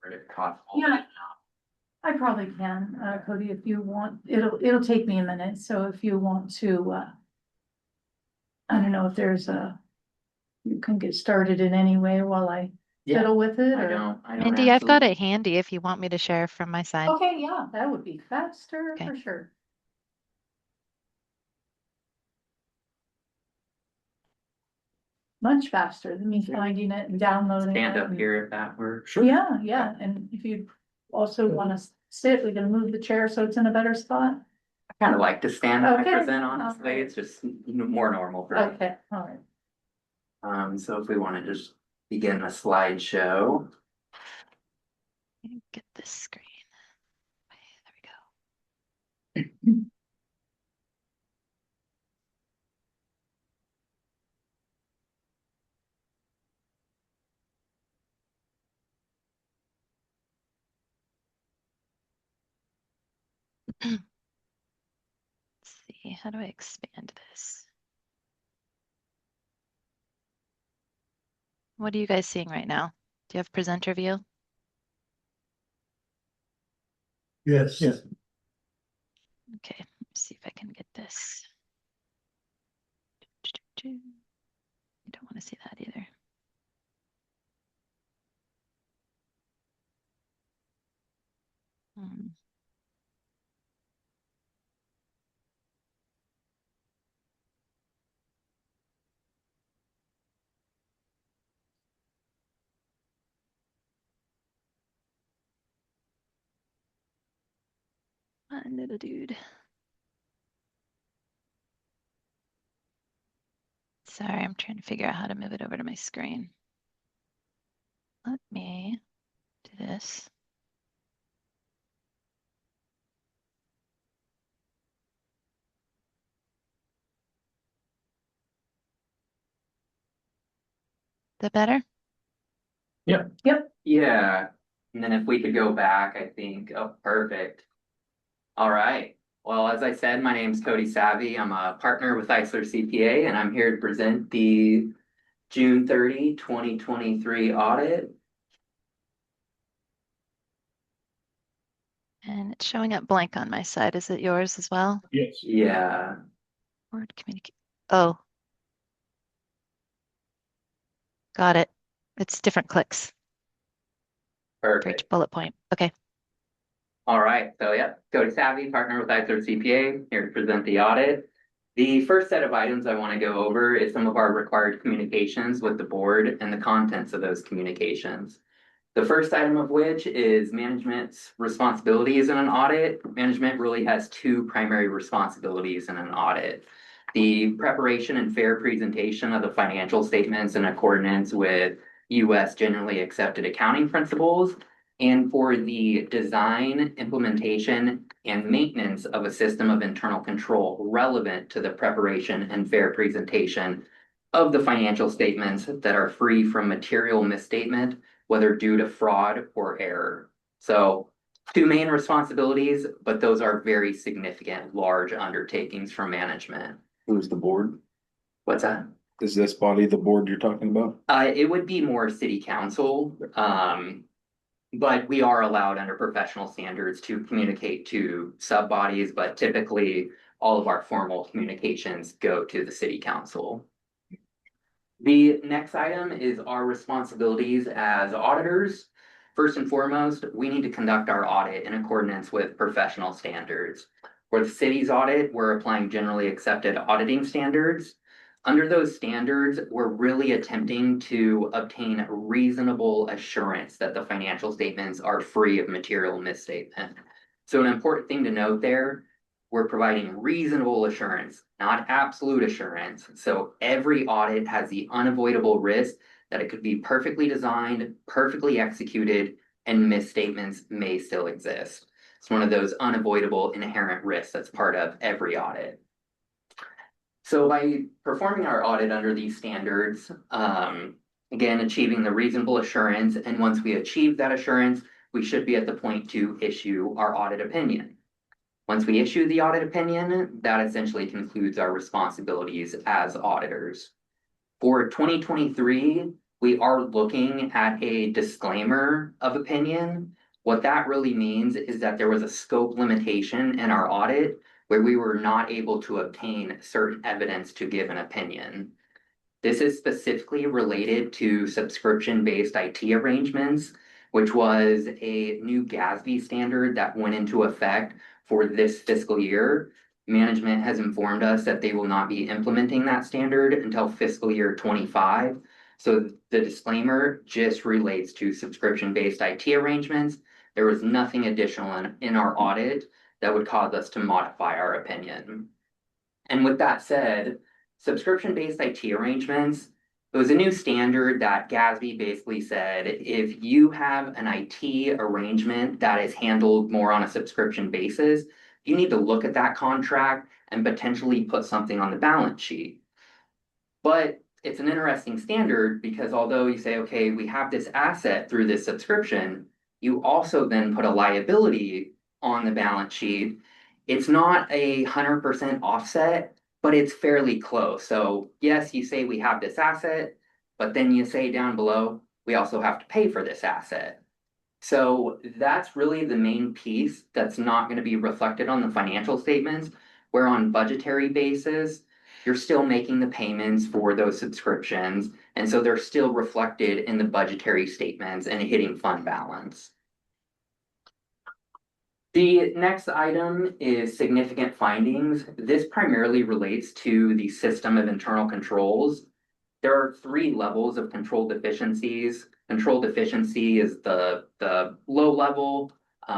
Or if possible. Yeah. I probably can, Cody, if you want, it'll take me a minute, so if you want to, I don't know if there's you can get started in any way while I Yeah, fiddle with it, I or. don't Mindy, I've got absolutely. it handy if you want me to share from my side. Okay, yeah, that would be faster Okay. for sure. Much faster than me finding it and downloading it. Stand up and- here if that works. Yeah, yeah, and if you also wanna sit, we can move the chair so it's in a better spot. I kind of like to stand when I Okay. present, honestly. Okay. It's just more normal for me. Okay, all right. So if we want to just begin the slideshow. Get this screen. There we go. Let's see, how do I expand this? What are you guys seeing right now? Do you have presenter view? Yes. Yes. Okay, let's see if I can get this. I don't want to see that either. Hmm. Fun little dude. Sorry, I'm trying to figure out how to move it over to my screen. Let me do this. Is that better? Yep, Yeah, and then if we could go back, I think, oh, perfect. All right. Well, as I said, my name's Cody Savvy. I'm a partner with Isler CPA, and I'm here to present the June 30, 2023 audit. And it's showing up blank on my side. Is it yours as well? Yes. Yeah, Word communicate. Oh. Got it. It's different clicks for perfect. each bullet point. Okay. All right, so yeah, Cody Savvy, partner with Isler CPA, here to present the audit. The first set of items I want to go over is some of our required communications with the board and the contents of those communications. The first item of which is management's responsibilities in an audit. Management really has two primary responsibilities in an audit. The preparation and fair presentation of the financial statements in accordance with US generally accepted accounting principles, and for the design, implementation, and maintenance of a system of internal control relevant to the preparation and fair presentation of the financial statements that are free from material misstatement, whether due to fraud or error. So two main responsibilities, but those are very significant, large undertakings for management. Who's the board? What's that? Is this body the board you're talking about? It would be more city council, but we are allowed under professional standards to communicate to sub bodies, but typically all of our formal communications go to the city council. The next item is our responsibilities as auditors. First and foremost, we need to conduct our audit in accordance with professional standards. For the city's audit, we're applying generally accepted auditing standards. Under those standards, we're really attempting to obtain reasonable assurance that the financial statements are free of material misstatement. So an important thing to note there, we're providing reasonable assurance, not absolute assurance. So every audit has the unavoidable risk that it could be perfectly designed, perfectly executed, and misstatements may still exist. It's one of those unavoidable inherent risks that's part of every audit. So by performing our audit under these standards, again, achieving the reasonable assurance, and once we achieve that assurance, we should be at the point to issue our audit opinion. Once we issue the audit opinion, that essentially concludes our responsibilities as auditors. For 2023, we are looking at a disclaimer of opinion. What that really means is that there was a scope limitation in our audit where we were not able to obtain certain evidence to give an opinion. This is specifically related to subscription-based IT arrangements, which was a new GASB standard that went into effect for this fiscal year. Management has informed us that they will not be implementing that standard until fiscal year 25. So the disclaimer just relates to subscription-based IT arrangements. There was nothing additional in our audit that would cause us to modify our opinion. And with that said, subscription-based IT arrangements, it was a new standard that GASB basically said, if you have an IT arrangement that is handled more on a subscription basis, you need to look at that contract and potentially put something on the balance sheet. But it's an interesting standard because although you say, okay, we have this asset through this subscription, you also then put a liability on the balance sheet. It's not 100% offset, but it's fairly close. So yes, you say we have this asset, but then you say down below, we also have to pay for this asset. So that's really the main piece that's not going to be reflected on the financial statements, where on budgetary basis, you're still making the payments for those subscriptions. And so they're still reflected in the budgetary statements and hitting fund balance. The next item is significant findings. This primarily relates to the system of internal controls. There are 3 levels of control deficiencies. Control deficiency is the low level.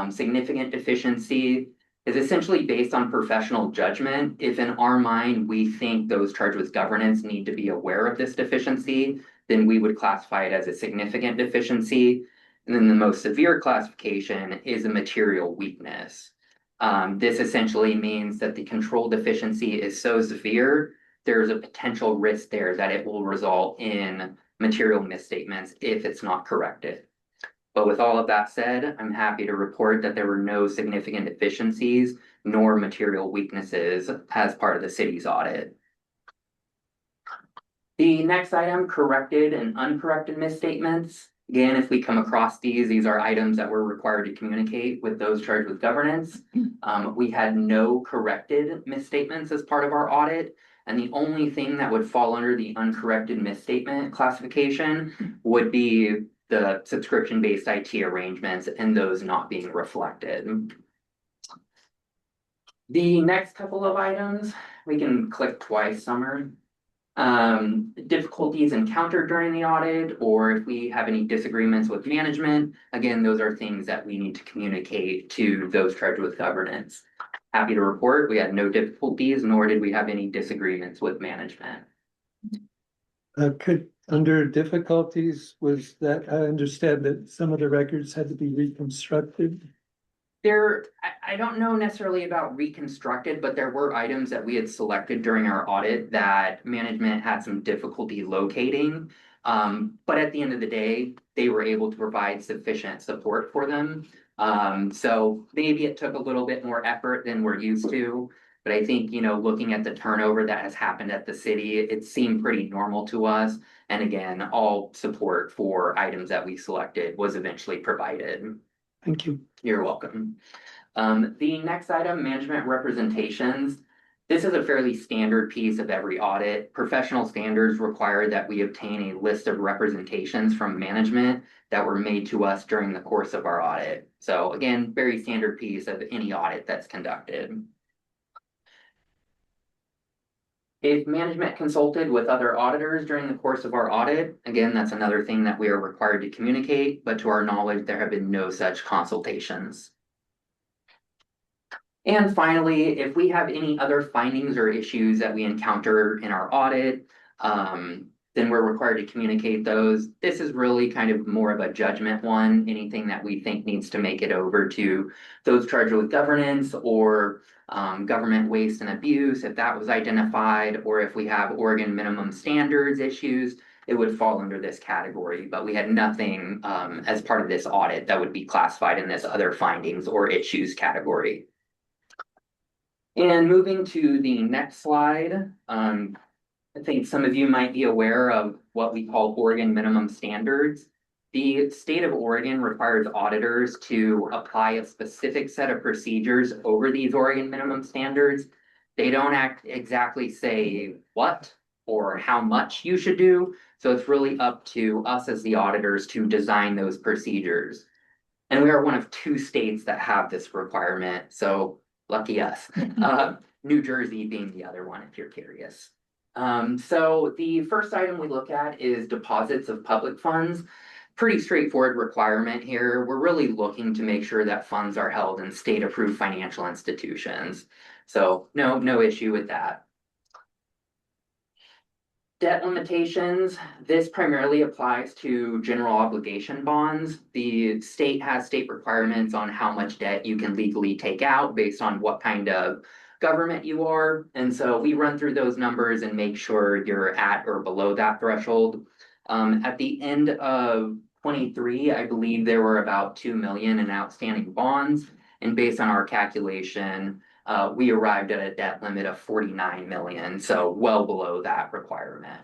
Significant deficiency is essentially based on professional judgment. If in our mind, we think those charged with governance need to be aware of this deficiency, then we would classify it as a significant deficiency. And then the most severe classification is a material weakness. This essentially means that the control deficiency is so severe, there's a potential risk there that it will result in material misstatements if it's not corrected. But with all of that said, I'm happy to report that there were no significant deficiencies nor material weaknesses as part of the city's audit. The next item, corrected and uncorrected misstatements. Again, if we come across these are items that we're required to communicate with those charged with governance. We had no corrected misstatements as part of our audit. And the only thing that would fall under the uncorrected misstatement classification would be the subscription-based IT arrangements and those not being reflected. The next couple of items, we can click twice, Summer. Difficulties encountered during the audit, or if we have any disagreements with management, again, those are things that we need to communicate to those charged with governance. Happy to report we had no difficulties, nor did we have any disagreements with management. Under difficulties, was that, I understand that some of the records had to be reconstructed. I don't know necessarily about reconstructed, but there were items that we had selected during our audit that management had some difficulty locating. But at the end of the day, they were able to provide sufficient support for them. So maybe it took a little bit more effort than we're used to. But I think, looking at the turnover that has happened at the city, it seemed pretty normal to us. And again, all support for items that we selected was eventually provided. Thank you. You're welcome. The next item, management representations. This is a fairly standard piece of every audit. Professional standards require that we obtain a list of representations from management that were made to us during the course of our audit. So again, very standard piece of any audit that's conducted. If management consulted with other auditors during the course of our audit, again, that's another thing that we are required to communicate, but to our knowledge, there have been no such consultations. And finally, if we have any other findings or issues that we encounter in our audit, then we're required to communicate those. This is really kind of more of a judgment one, anything that we think needs to make it over to those charged with governance or government waste and abuse, if that was identified, or if we have Oregon minimum standards issues, it would fall under this category. But we had nothing as part of this audit that would be classified in this other findings or issues category. And moving to the next slide, I think some of you might be aware of what we call Oregon minimum standards. The state of Oregon requires auditors to apply a specific set of procedures over these Oregon minimum standards. They don't exactly say what or how much you should do, so it's really up to us as the auditors to design those procedures. And we are one of 2 states that have this requirement, so lucky us. New Jersey being the other one, if you're curious. So the first item we look at is deposits of public funds. Pretty straightforward requirement here. We're really looking to make sure that funds are held in state-approved financial institutions. So no issue with that. Debt limitations, this primarily applies to general obligation bonds. The state has state requirements on how much debt you can legally take out based on what kind of government you are. And so we run through those numbers and make sure you're at or below that threshold. At the end of 23, I believe there were about 2 million in outstanding bonds. And based on our calculation, we arrived at a debt limit of 49 million, so well below that requirement.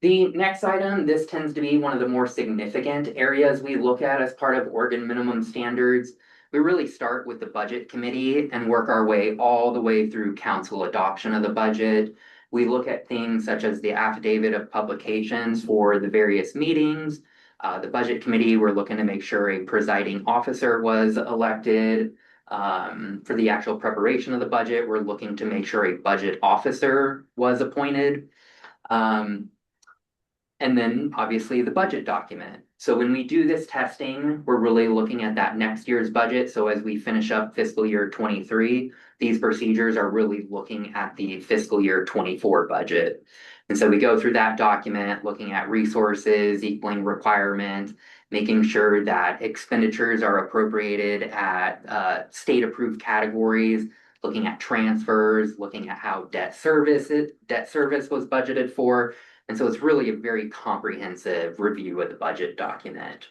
The next item, this tends to be one of the more significant areas we look at as part of Oregon minimum standards. We really start with the budget committee and work our way all the way through council adoption of the budget. We look at things such as the affidavit of publications for the various meetings. The budget committee, we're looking to make sure a presiding officer was elected. For the actual preparation of the budget, we're looking to make sure a budget officer was appointed. And then obviously the budget document. So when we do this testing, we're really looking at that next year's budget. So as we finish up fiscal year 23, these procedures are really looking at the fiscal year 24 budget. And so we go through that document, looking at resources, equaling requirements, making sure that expenditures are appropriated at state approved categories, looking at transfers, looking at how debt service was budgeted for. And so it's really a very comprehensive review of the budget document.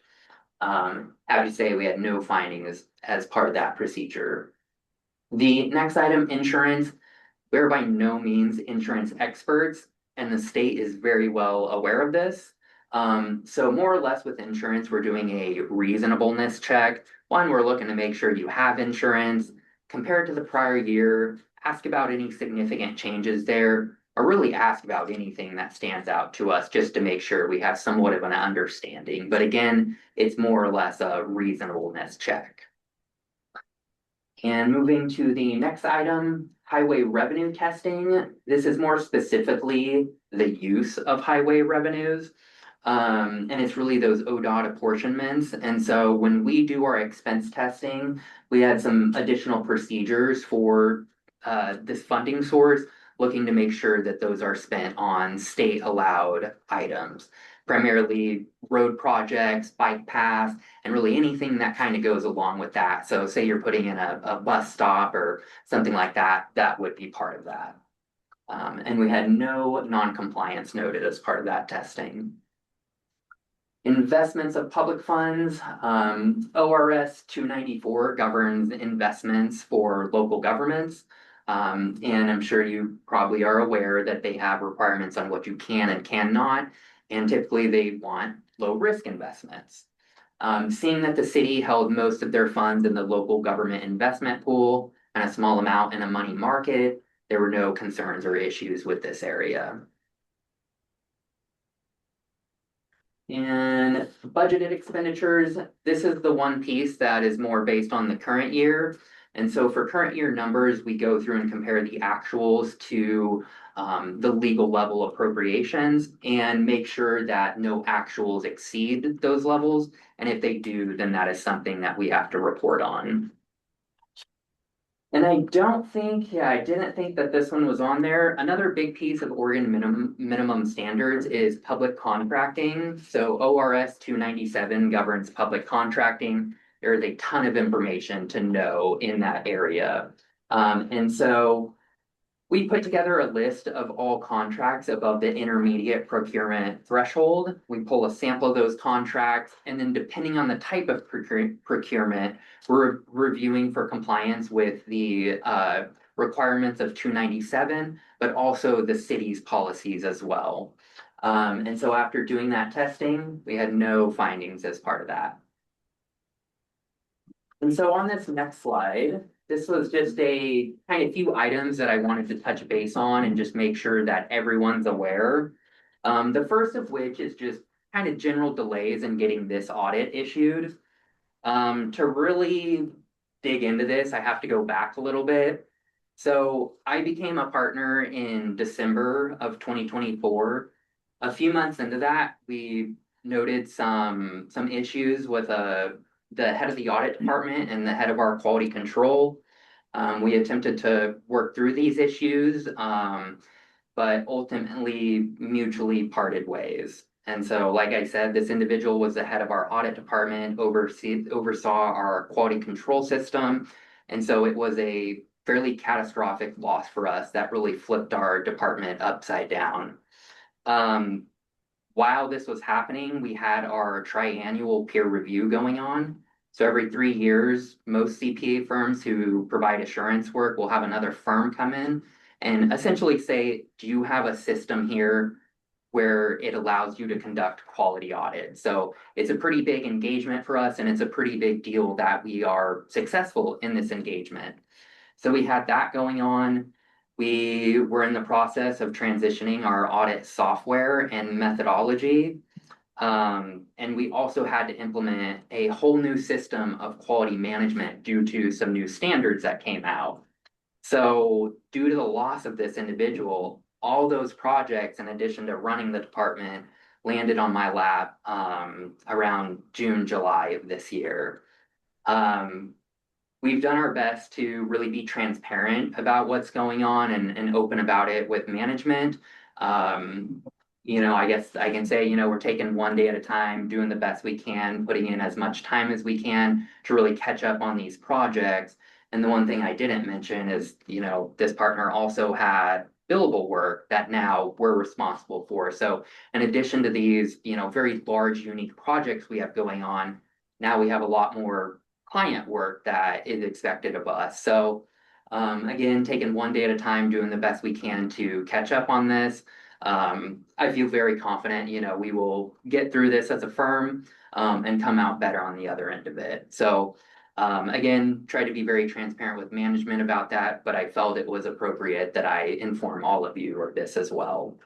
Happy to say we had no findings as part of that procedure. The next item, insurance. We're by no means insurance experts, and the state is very well aware of this. So more or less with insurance, we're doing a reasonableness check. One, we're looking to make sure you have insurance. Compared to the prior year, ask about any significant changes there, or really ask about anything that stands out to us just to make sure we have somewhat of an understanding. But again, it's more or less a reasonableness check. And moving to the next item, highway revenue testing. This is more specifically the use of highway revenues. And it's really those ODOT apportionments. And so when we do our expense testing, we had some additional procedures for this funding source, looking to make sure that those are spent on state allowed items, primarily road projects, bike paths, and really anything that kind of goes along with that. So say you're putting in a bus stop or something like that, that would be part of that. And we had no non-compliance noted as part of that testing. Investments of public funds, ORS 294 governs investments for local governments. And I'm sure you probably are aware that they have requirements on what you can and cannot, and typically they want low risk investments. Seeing that the city held most of their funds in the local government investment pool and a small amount in a money market, there were no concerns or issues with this area. And budgeted expenditures, this is the one piece that is more based on the current year. And so for current year numbers, we go through and compare the actuals to the legal level appropriations and make sure that no actuals exceed those levels. And if they do, then that is something that we have to report on. And I didn't think that this one was on there. Another big piece of Oregon minimum standards is public contracting. So ORS 297 governs public contracting. There is a ton of information to know in that area. And so we put together a list of all contracts above the intermediate procurement threshold. We pull a sample of those contracts, and then depending on the type of procurement, we're reviewing for compliance with the requirements of 297, but also the city's policies as well. And so after doing that testing, we had no findings as part of that. And so on this next slide, this was just a kind of few items that I wanted to touch base on and just make sure that everyone's aware. The first of which is just kind of general delays in getting this audit issued. To really dig into this, I have to go back a little bit. So I became a partner in December of 2024. A few months into that, we noted some issues with the head of the audit department and the head of our quality control. We attempted to work through these issues, but ultimately mutually parted ways. And so, like I said, this individual was the head of our audit department, oversaw our quality control system. And so it was a fairly catastrophic loss for us that really flipped our department upside down. While this was happening, we had our triannual peer review going on. So every 3 years, most CPA firms who provide assurance work will have another firm come in and essentially say, do you have a system here where it allows you to conduct quality audit? So it's a pretty big engagement for us, and it's a pretty big deal that we are successful in this engagement. So we had that going on. We were in the process of transitioning our audit software and methodology. And we also had to implement a whole new system of quality management due to some new standards that came out. So due to the loss of this individual, all those projects, in addition to running the department, landed on my lap around June, July of this year. We've done our best to really be transparent about what's going on and open about it with management. I guess I can say, we're taking one day at a time, doing the best we can, putting in as much time as we can to really catch up on these projects. And the one thing I didn't mention is, this partner also had billable work that now we're responsible for. So in addition to these, very large, unique projects we have going on, now we have a lot more client work that is expected of us. So again, taking one day at a time, doing the best we can to catch up on this. I feel very confident, we will get through this as a firm and come out better on the other end of it. So again, try to be very transparent with management about that, but I felt it was appropriate that I inform all of you of this as well.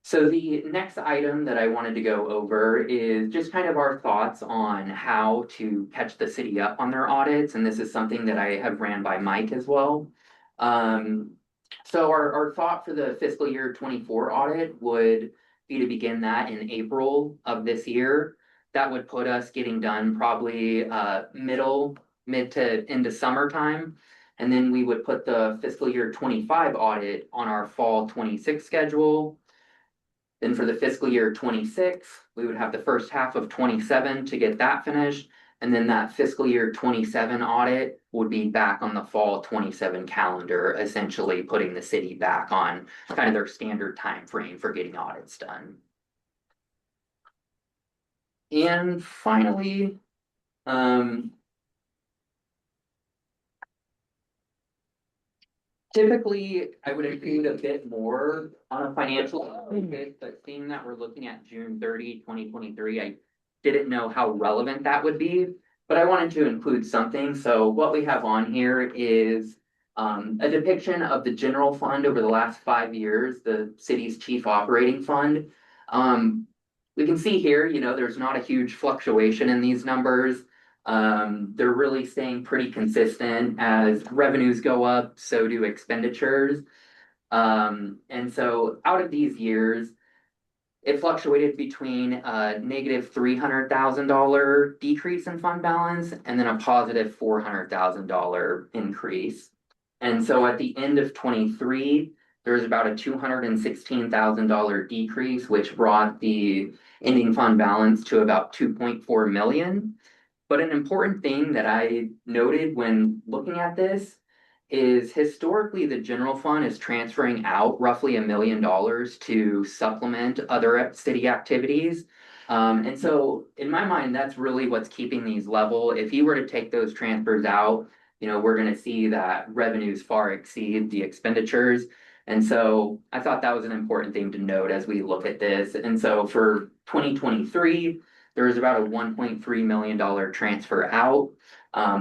So the next item that I wanted to go over is just kind of our thoughts on how to catch the city up on their audits. And this is something that I have ran by Mike as well. So our thought for the fiscal year 24 audit would be to begin that in April of this year. That would put us getting done probably mid to into summertime. And then we would put the fiscal year 25 audit on our fall 26 schedule. Then for the fiscal year 26, we would have the first half of 27 to get that finished. And then that fiscal year 27 audit would be back on the fall 27 calendar, essentially putting the city back on kind of their standard time frame for getting audits done. And finally, typically, I would include a bit more on a financial basis, but seeing that we're looking at June 30, 2023, I didn't know how relevant that would be, but I wanted to include something. So what we have on here is a depiction of the general fund over the last 5 years, the city's chief operating fund. We can see here, there's not a huge fluctuation in these numbers. They're really staying pretty consistent. As revenues go up, so do expenditures. And so out of these years, it fluctuated between a negative $300,000 decrease in fund balance and then a positive $400,000 increase. And so at the end of 23, there was about a $216,000 decrease, which brought the ending fund balance to about 2.4 million. But an important thing that I noted when looking at this is historically the general fund is transferring out roughly $1 million to supplement other city activities. And so in my mind, that's really what's keeping these level. If you were to take those transfers out, we're gonna see that revenues far exceed the expenditures. And so I thought that was an important thing to note as we look at this. And so for 2023, there was about a $1.3 million transfer out.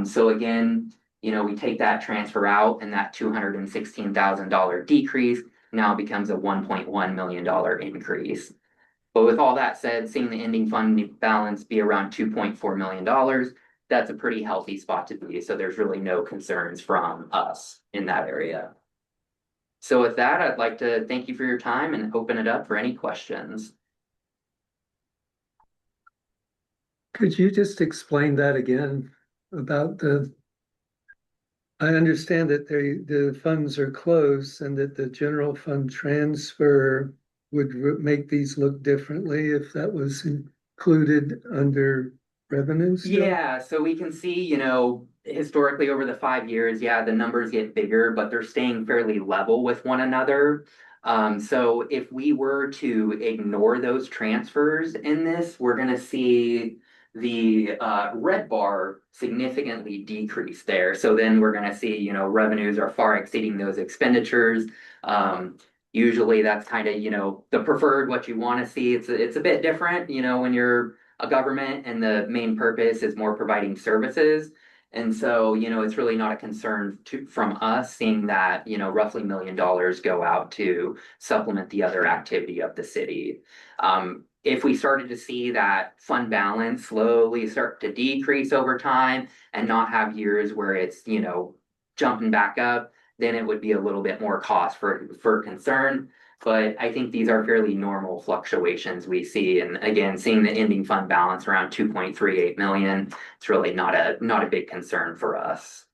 So again, we take that transfer out and that $216,000 decrease now becomes a $1.1 million increase. But with all that said, seeing the ending fund balance be around $2.4 million, that's a pretty healthy spot to be. So there's really no concerns from us in that area. So with that, I'd like to thank you for your time and open it up for any questions. Could you just explain that again about I understand that the funds are closed and that the general fund transfer would make these look differently if that was included under revenues still? Yeah, so we can see, historically over the 5 years, yeah, the numbers get bigger, but they're staying fairly level with one another. So if we were to ignore those transfers in this, we're gonna see the red bar significantly decrease there. So then we're gonna see, revenues are far exceeding those expenditures. Usually that's kind of, the preferred what you want to see. It's a bit different, when you're a government and the main purpose is more providing services. And so, it's really not a concern from us seeing that, roughly $1 million go out to supplement the other activity of the city. If we started to see that fund balance slowly start to decrease over time and not have years where it's, jumping back up, then it would be a little bit more cost for concern. But I think these are fairly normal fluctuations we see. And again, seeing the ending fund balance around 2.38 million, it's really not a big concern for us.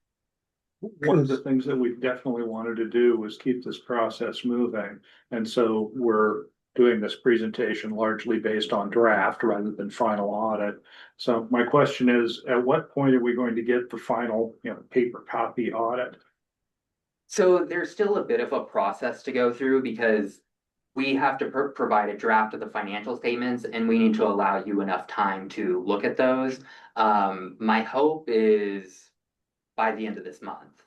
One of the things that we definitely wanted to do was keep this process moving. And so we're doing this presentation largely based on draft rather than final audit. So my question is, at what point are we going to get the final, paper copy audit? So there's still a bit of a process to go through because we have to provide a draft of the financial statements and we need to allow you enough time to look at those. My hope is by the end of this month.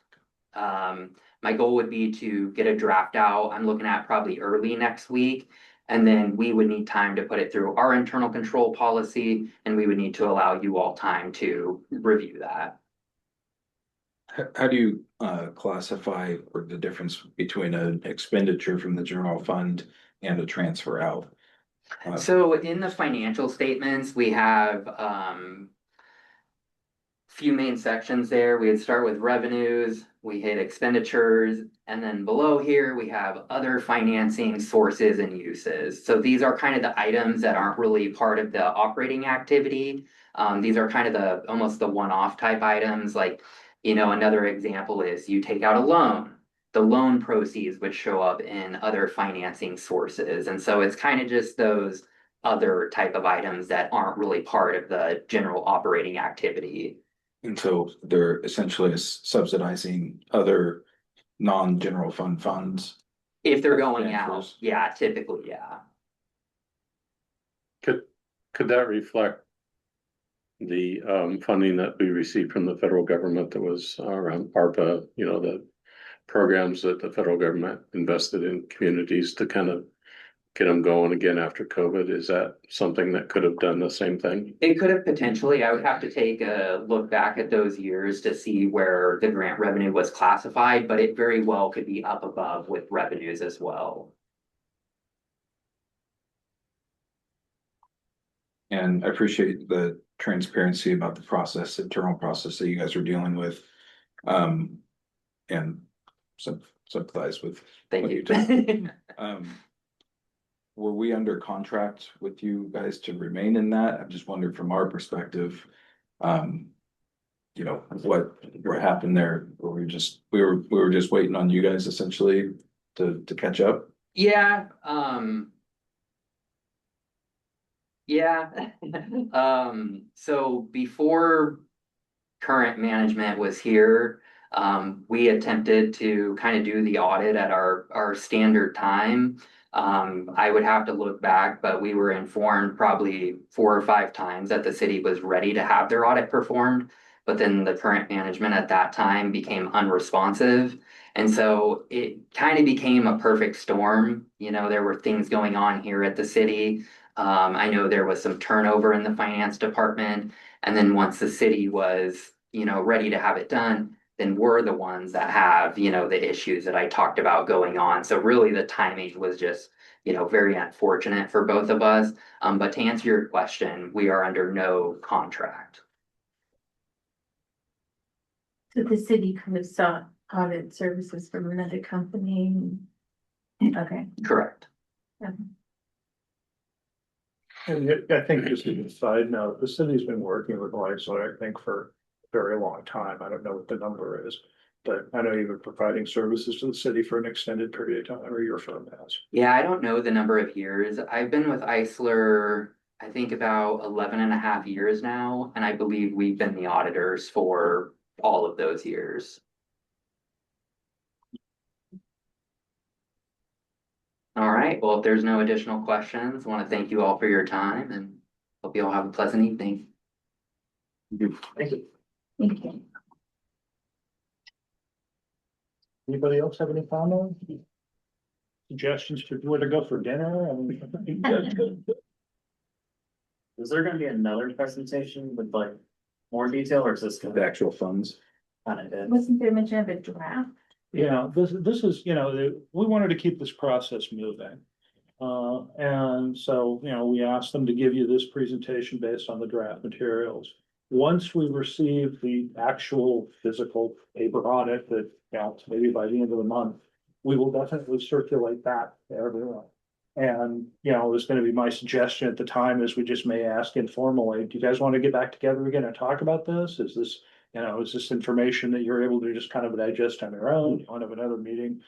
My goal would be to get a draft out. I'm looking at probably early next week. And then we would need time to put it through our internal control policy and we would need to allow you all time to review that. How do you classify the difference between an expenditure from the general fund and a transfer out? So in the financial statements, we have few main sections there. We'd start with revenues, we hit expenditures, and then below here we have other financing sources and uses. So these are kind of the items that aren't really part of the operating activity. These are kind of almost the one-off type items. Like, another example is you take out a loan. The loan proceeds would show up in other financing sources. And so it's kind of just those other type of items that aren't really part of the general operating activity. And so they're essentially subsidizing other non-general fund funds. If they're going out, Transfers. yeah, typically, yeah. Could that reflect the funding that we received from the federal government that was around ARPA, the programs that the federal government invested in communities to kind of get them going again after COVID? Is that something that could have done the same thing? It could have potentially. I would have to take a look back at those years to see where the grant revenue was classified, but it very well could be up above with revenues as well. And I appreciate the transparency about the process, internal process that you guys are dealing with. And sympathize with. Thank what you. you're doing. Were we under contract with you guys to remain in that? I'm just wondering from our perspective, what happened there? Or we were just waiting on you guys essentially to catch up? Yeah, yeah. So before current management was here, we attempted to kind of do the audit at our standard time. I would have to look back, but we were informed probably 4 or 5 times that the city was ready to have their audit performed. but then the current management at that time became unresponsive. And so it kind of became a perfect storm. You know, there were things going on here at the city. I know there was some turnover in the finance department. And then once the city was, you know, ready to have it done, then we're the ones that have, you know, the issues that I talked about going on. So really the timing was just, you know, very unfortunate for both of us. But to answer your question, we are under no contract. So the city could have sought audit services from another company. Okay. Correct. And I think just as a side note, the city's been working with Isler, I think, for a very long time. I don't know what the number is. But I know you've been providing services to the city for an extended period of time, or your firm has. Yeah, I don't know the number of years. I've been with Isler, I think about 11 and a half years now, and I believe we've been the auditors for all of those years. All right, well, if there's no additional questions, I want to thank you all for your time and hope you all have a pleasant evening. Thank you. Thank you. Anybody else have any comments? Suggestions to where to go for dinner? Is there gonna be another presentation with like more detail, or is this The gonna actual funds. kind of it? Wasn't there mention of a draft? Yeah, this is, you know, we wanted to keep this process moving. And so, you know, we asked them to give you this presentation based on the draft materials. Once we receive the actual physical paper audit that, you know, maybe by the end of the month, we will definitely circulate that to everyone. And, you know, it was gonna be my suggestion at the time is we just may ask informally, do you guys want to get back together again and talk about this? Is this, you know, is this information that you're able to just kind of digest on your own? You want to have another meeting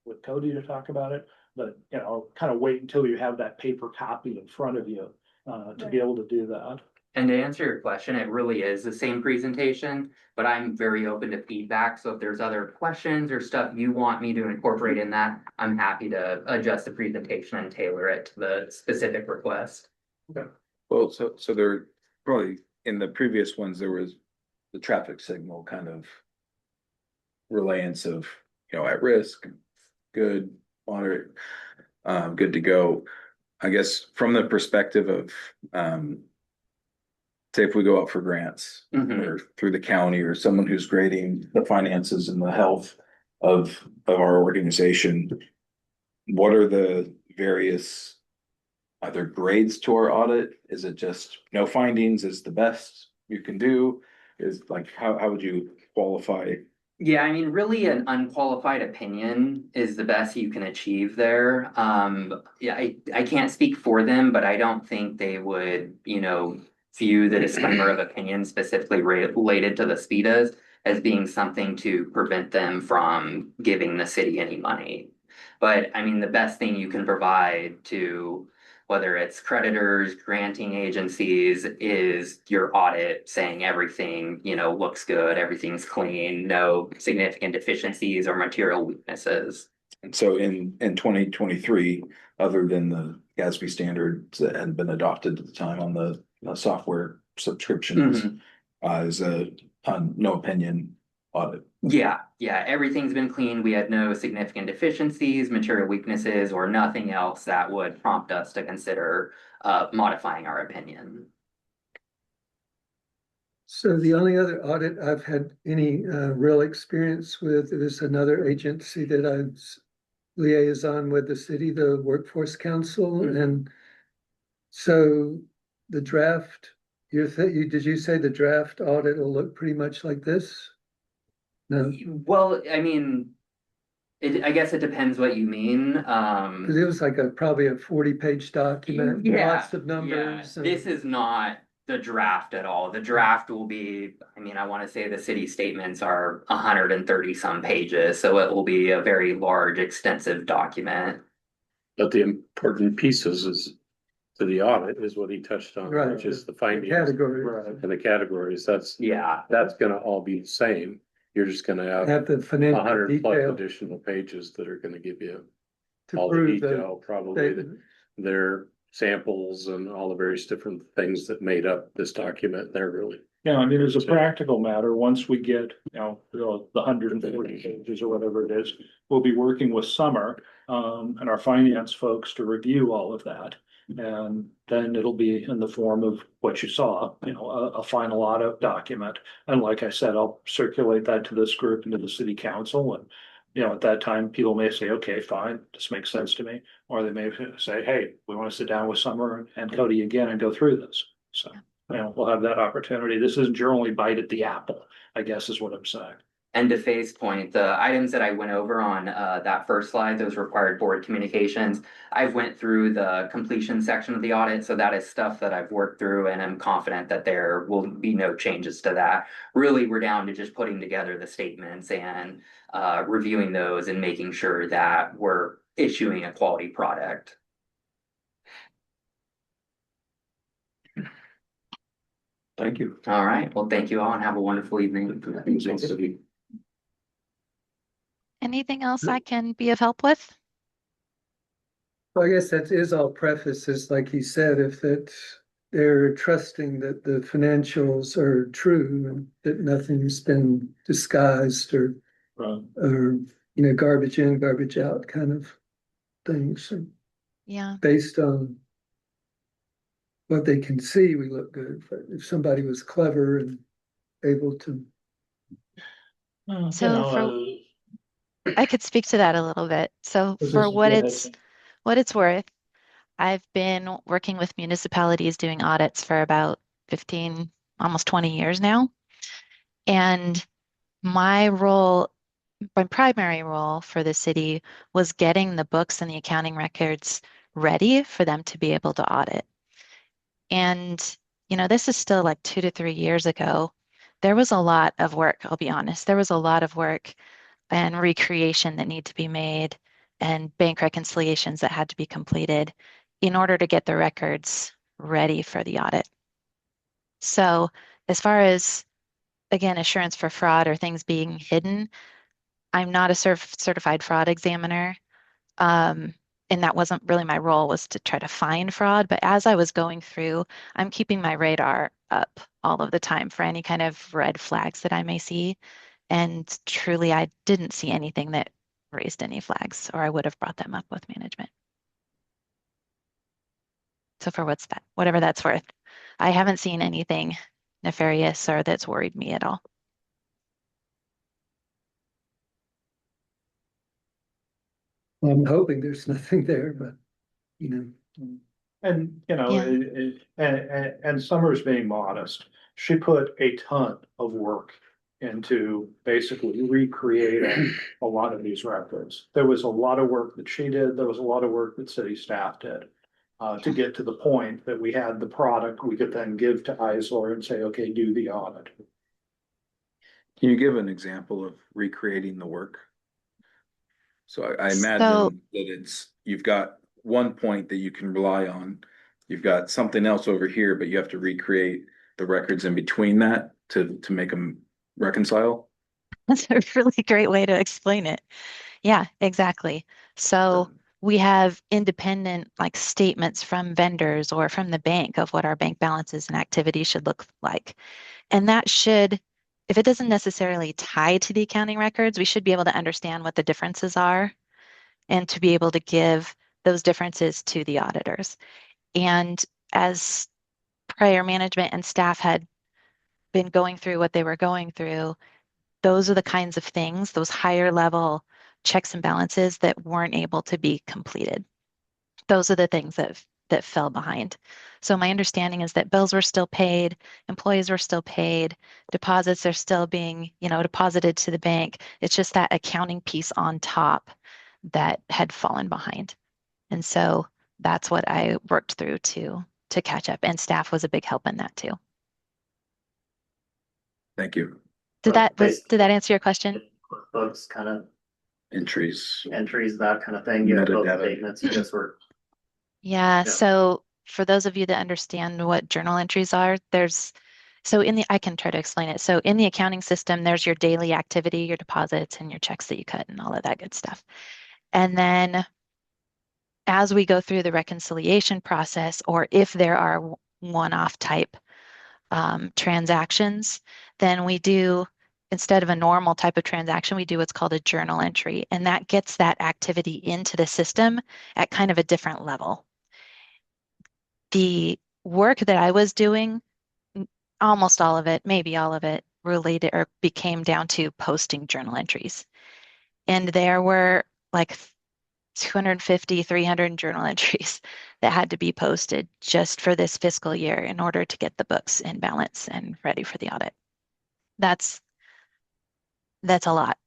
with Cody to talk about it? But, you know, kind of wait until you have that paper copy in front of you to be able to do that. And to answer your question, it really is the same presentation, but I'm very open to feedback. So if there's other questions or stuff you want me to incorporate in that, I'm happy to adjust the presentation and tailor it to the specific request. Well, so there probably in the previous ones, there was the traffic signal kind of relayance of, you know, at risk, good, moderate, good to go. I guess from the perspective of, say if we go out for grants or through the county or someone who's grading the finances and the health of our organization, what are the various either grades to our audit? Is it just no findings is the best you can do? Is like, how would you qualify? Yeah, I mean, really an unqualified opinion is the best you can achieve there. Yeah, I can't speak for them, but I don't think they would, you know, view the disclaimer of opinion specifically related to the SPIDAs as being something to prevent them from giving the city any money. But I mean, the best thing you can provide to whether it's creditors, granting agencies, is your audit saying everything, you know, looks good, everything's clean, no significant deficiencies or material weaknesses. And so in 2023, other than the GASB standards that had been adopted at the time on the software subscriptions, is a no opinion audit. Yeah, everything's been clean. We had no significant deficiencies, material weaknesses, or nothing else that would prompt us to consider modifying our opinion. So the only other audit I've had any real experience with is another agency that I've liaison with the city, the Workforce Council, and so the draft. Did you say the draft audit will look pretty much like this? No, Well, I mean, I guess it depends what you mean. because it was like probably a 40-page document, lots of numbers. Yeah. This is not the draft at all. The draft will be, I mean, I want to say the city statements are 130 some pages, so it will be a very large, extensive document. But the important pieces is to the audit is what he touched on, Right, which is the findings category. and the categories. That's Yeah, gonna all be the same. You're just gonna have Have the financial 100 plus detail additional pages that are gonna give you to all the prove detail, probably the. their samples and all the various different things that made up this document there really. Yeah, I mean, as a So- practical matter, once we get, the 140 pages or whatever it is, we'll be working with Summer, and our finance folks to review all of that. And then it'll be in the form of what you saw, a final audit document. And like I said, I'll circulate that to this group and to the city council. And, at that time, people may say, okay, fine, this makes sense to me. Or they may say, hey, we want to sit down with Summer and Cody again and go through this. So. We'll have that opportunity. This isn't your only bite at the apple, I guess is what I'm saying. And to Faye's point, the items that I went over on that first slide, those required board communications, I've went through the completion section of the audit, so that is stuff that I've worked through and I'm confident that there will be no changes to that. Really, we're down to just putting together the statements and reviewing those and making sure that we're issuing a quality product. Thank you. All right, well, thank you all and have a wonderful evening. Anything else I can be of help with? Well, I guess that is all prefaces, like he said, if that they're trusting that the financials are true and that nothing's been disguised or garbage in, garbage out kind of things. And Yeah. based on what they can see, we look good. But if somebody was clever and able to. So I could speak to that a little bit. So for Go ahead. what it's worth, I've been working with municipalities doing audits for about 15, almost 20 years now. And my primary role for the city was getting the books and the accounting records ready for them to be able to audit. And, this is still like 2 to 3 years ago. There was a lot of work, I'll be honest. There was a lot of work and recreation that need to be made and bank reconciliations that had to be completed in order to get the records ready for the audit. So as far as, again, assurance for fraud or things being hidden, I'm not a certified fraud examiner. And that wasn't really my role, was to try to find fraud. But as I was going through, I'm keeping my radar up all of the time for any kind of red flags that I may see. And truly, I didn't see anything that raised any flags, or I would have brought them up with management. So for whatever that's worth, I haven't seen anything nefarious or that's worried me at all. Well, I'm hoping there's nothing there, but And, Yeah. and Summer's being modest. She put a ton of work into basically recreating a lot of these records. There was a lot of work that she did. There was a lot of work that city staff did. To get to the point that we had the product we could then give to Isler and say, okay, do the audit. Can you give an example of recreating the work? So I imagine that you've got one point that you can rely on. You've got something else over here, but you have to recreate the records in between that to make them reconcile. That's a really great way to explain it. Yeah, exactly. So we have independent statements from vendors or from the bank of what our bank balances and activity should look like. And that should, if it doesn't necessarily tie to the accounting records, we should be able to understand what the differences are and to be able to give those differences to the auditors. And as prior management and staff had been going through what they were going through, those are the kinds of things, those higher level checks and balances that weren't able to be completed. Those are the things that fell behind. So my understanding is that bills were still paid, employees were still paid, deposits are still being, deposited to the bank. It's just that accounting piece on top that had fallen behind. And so that's what I worked through to catch up. And staff was a big help in that too. Thank you. Did that answer your question? Books kind of Entries. that kind of thing. You have both Metadata. statements, you just were. Yeah, so for those of you that understand what journal entries are, I can try to explain it. So in the accounting system, there's your daily activity, your deposits and your checks that you cut and all of that good stuff. And then as we go through the reconciliation process, or if there are one-off type transactions, then we do, instead of a normal type of transaction, we do what's called a journal entry, and that gets that activity into the system at kind of a different level. The work that I was doing, almost all of it, maybe all of it, related or became down to posting journal entries. And there were like 250, 300 journal entries that had to be posted just for this fiscal year in order to get the books in balance and ready for the audit. That's a lot.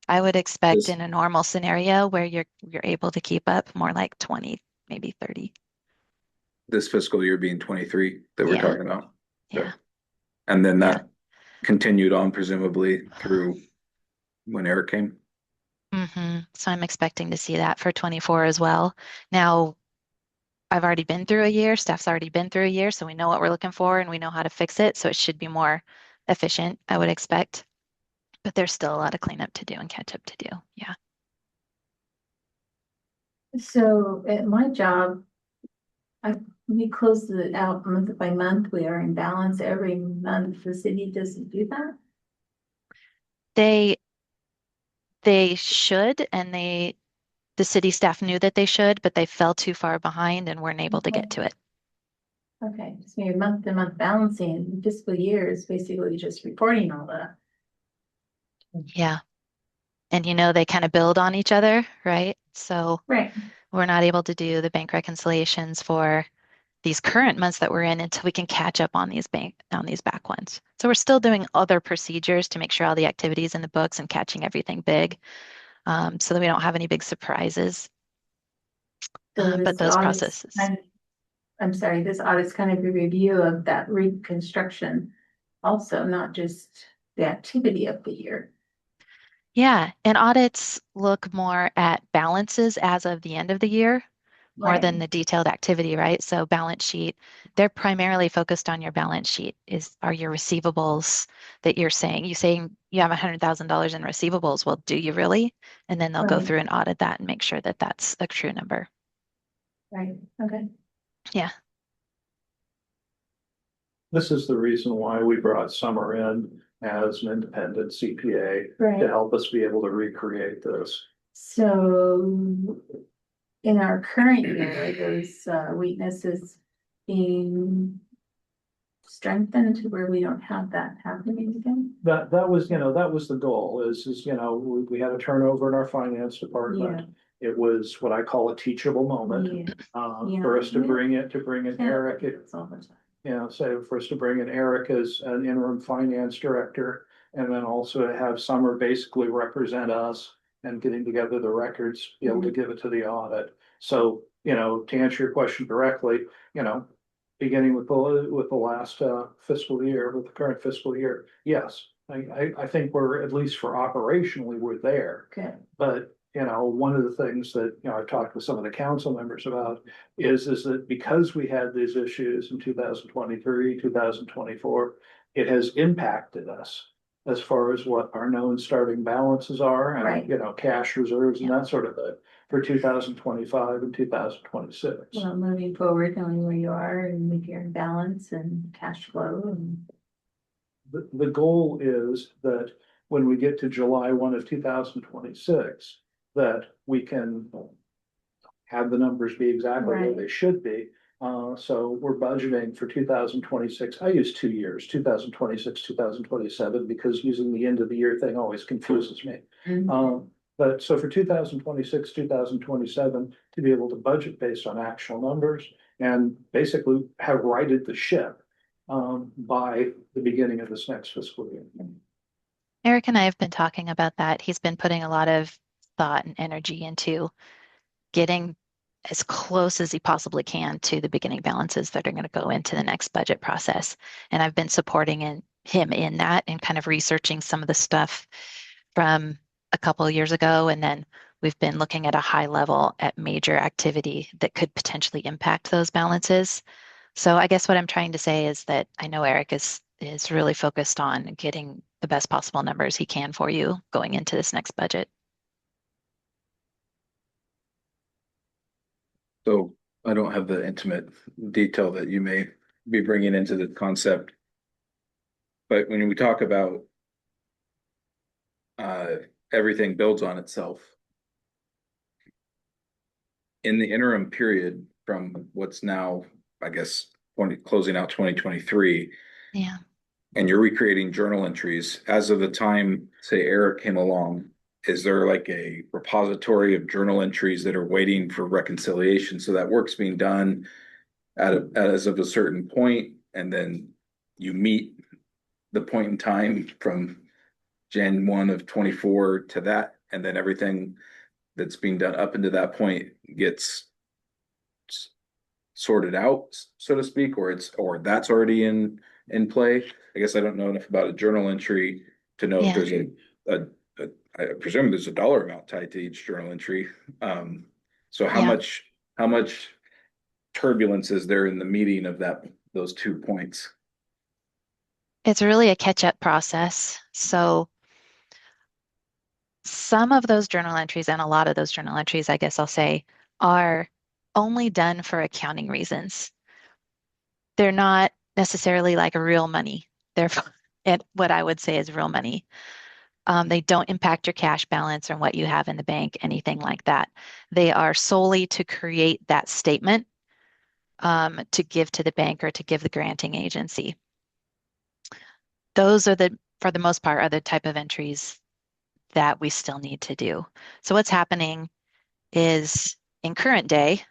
I would expect This- in a normal scenario where you're able to keep up more like 20, maybe 30. This fiscal year being 23 that we're Yeah. talking about. Yeah. And then Yeah. that continued on presumably through when Eric came. So I'm expecting to see that for 24 as well. Now, I've already been through a year, staff's already been through a year, so we know what we're looking for and we know how to fix it. So it should be more efficient, I would expect. But there's still a lot of cleanup to do and catch up to do. Yeah. So at my job, we close it out month by month. We are in balance every month. The city doesn't do that. They should, and the city staff knew that they should, but they fell too far behind and weren't able to get to it. Okay, so your month to month balancing fiscal year is basically just reporting all that. Yeah. And they kind of build on each other, right? So Right. we're not able to do the bank reconciliations for these current months that we're in until we can catch up on these back ones. So we're still doing other procedures to make sure all the activities in the books and catching everything big, so that we don't have any big surprises. But those processes. I'm sorry, this audit's kind of a review of that reconstruction also, not just the activity of the year. Yeah, and audits look more at balances as of the end of the year more than the detailed activity, right? So balance sheet, they're primarily focused on your balance sheet. Are your receivables that you're saying you have $100,000 in receivables? Well, do you really? And then they'll go through and audit that and make sure that that's a true number. Right, okay. Yeah. This is the reason why we brought Summer in as an independent CPA Right. to help us be able to recreate this. So in our current year, are those weaknesses being strengthened to where we don't have that happening again? That was, that was the goal is, we had a turnover in our finance department. It was what I call a teachable moment, for us to bring in Eric. So for us to bring in Eric as an interim finance director, and then also to have Summer basically represent us and getting together the records, be able to give it to the audit. So, to answer your question directly, beginning with the last fiscal year, with the current fiscal year, yes, I think we're, at least for operationally, we're there. Okay. But, one of the things that, I've talked with some of the council members about is that because we had these issues in 2023, 2024, it has impacted us as far as what our known starting balances are and, cash reserves and that sort of thing for 2025 and 2026. Well, moving forward, knowing where you are and if you're in balance and cash flow and. The goal is that when we get to July 1 of 2026, that we can have the numbers be exactly where they should be. So we're budgeting for 2026. I use 2 years, 2026, 2027, because using the end of the year thing always confuses me. But so for 2026, 2027, to be able to budget based on actual numbers and basically have righted the ship by the beginning of this next fiscal year. Eric and I have been talking about that. He's been putting a lot of thought and energy into getting as close as he possibly can to the beginning balances that are going to go into the next budget process. And I've been supporting him in that and kind of researching some of the stuff from a couple of years ago. And then we've been looking at a high level at major activity that could potentially impact those balances. So I guess what I'm trying to say is that I know Eric is really focused on getting the best possible numbers he can for you going into this next budget. So I don't have the intimate detail that you may be bringing into the concept. But when we talk about uh, everything builds on itself. In the interim period from what's now, I guess, closing out 2023, Yeah. and you're recreating journal entries as of the time, say, Eric came along, is there like a repository of journal entries that are waiting for reconciliation? So that work's being done as of a certain point, and then you meet the point in time from Jan 1 of 24 to that, and then everything that's being done up into that point gets sorted out, so to speak, or that's already in play. I guess I don't know enough about a journal entry to know if Yeah. there's a I presume there's a dollar amount tied to each journal entry. So how Yeah. much turbulence is there in the meeting of those 2 points? It's really a catch-up process. So some of those journal entries and a lot of those journal entries, I guess I'll say, are only done for accounting reasons. They're not necessarily like real money. They're what I would say is real money. They don't impact your cash balance or what you have in the bank, anything like that. They are solely to create that statement to give to the bank or to give the granting agency. Those are for the most part, are the type of entries that we still need to do. So what's happening is in current day,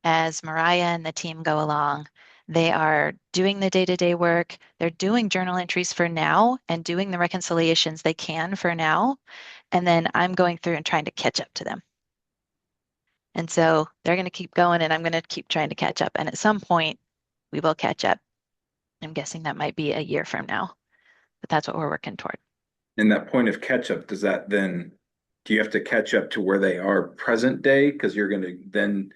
as Mariah and the team go along, they are doing the day-to-day work. They're doing journal entries for now and doing the reconciliations they can for now. And then I'm going through and trying to catch up to them. And so they're going to keep going and I'm going to keep trying to catch up. And at some point, we will catch up. I'm guessing that might be a year from now, but that's what we're working toward. In that point of catch up, does that then, do you have to catch up to where they are present day? Because you're going to then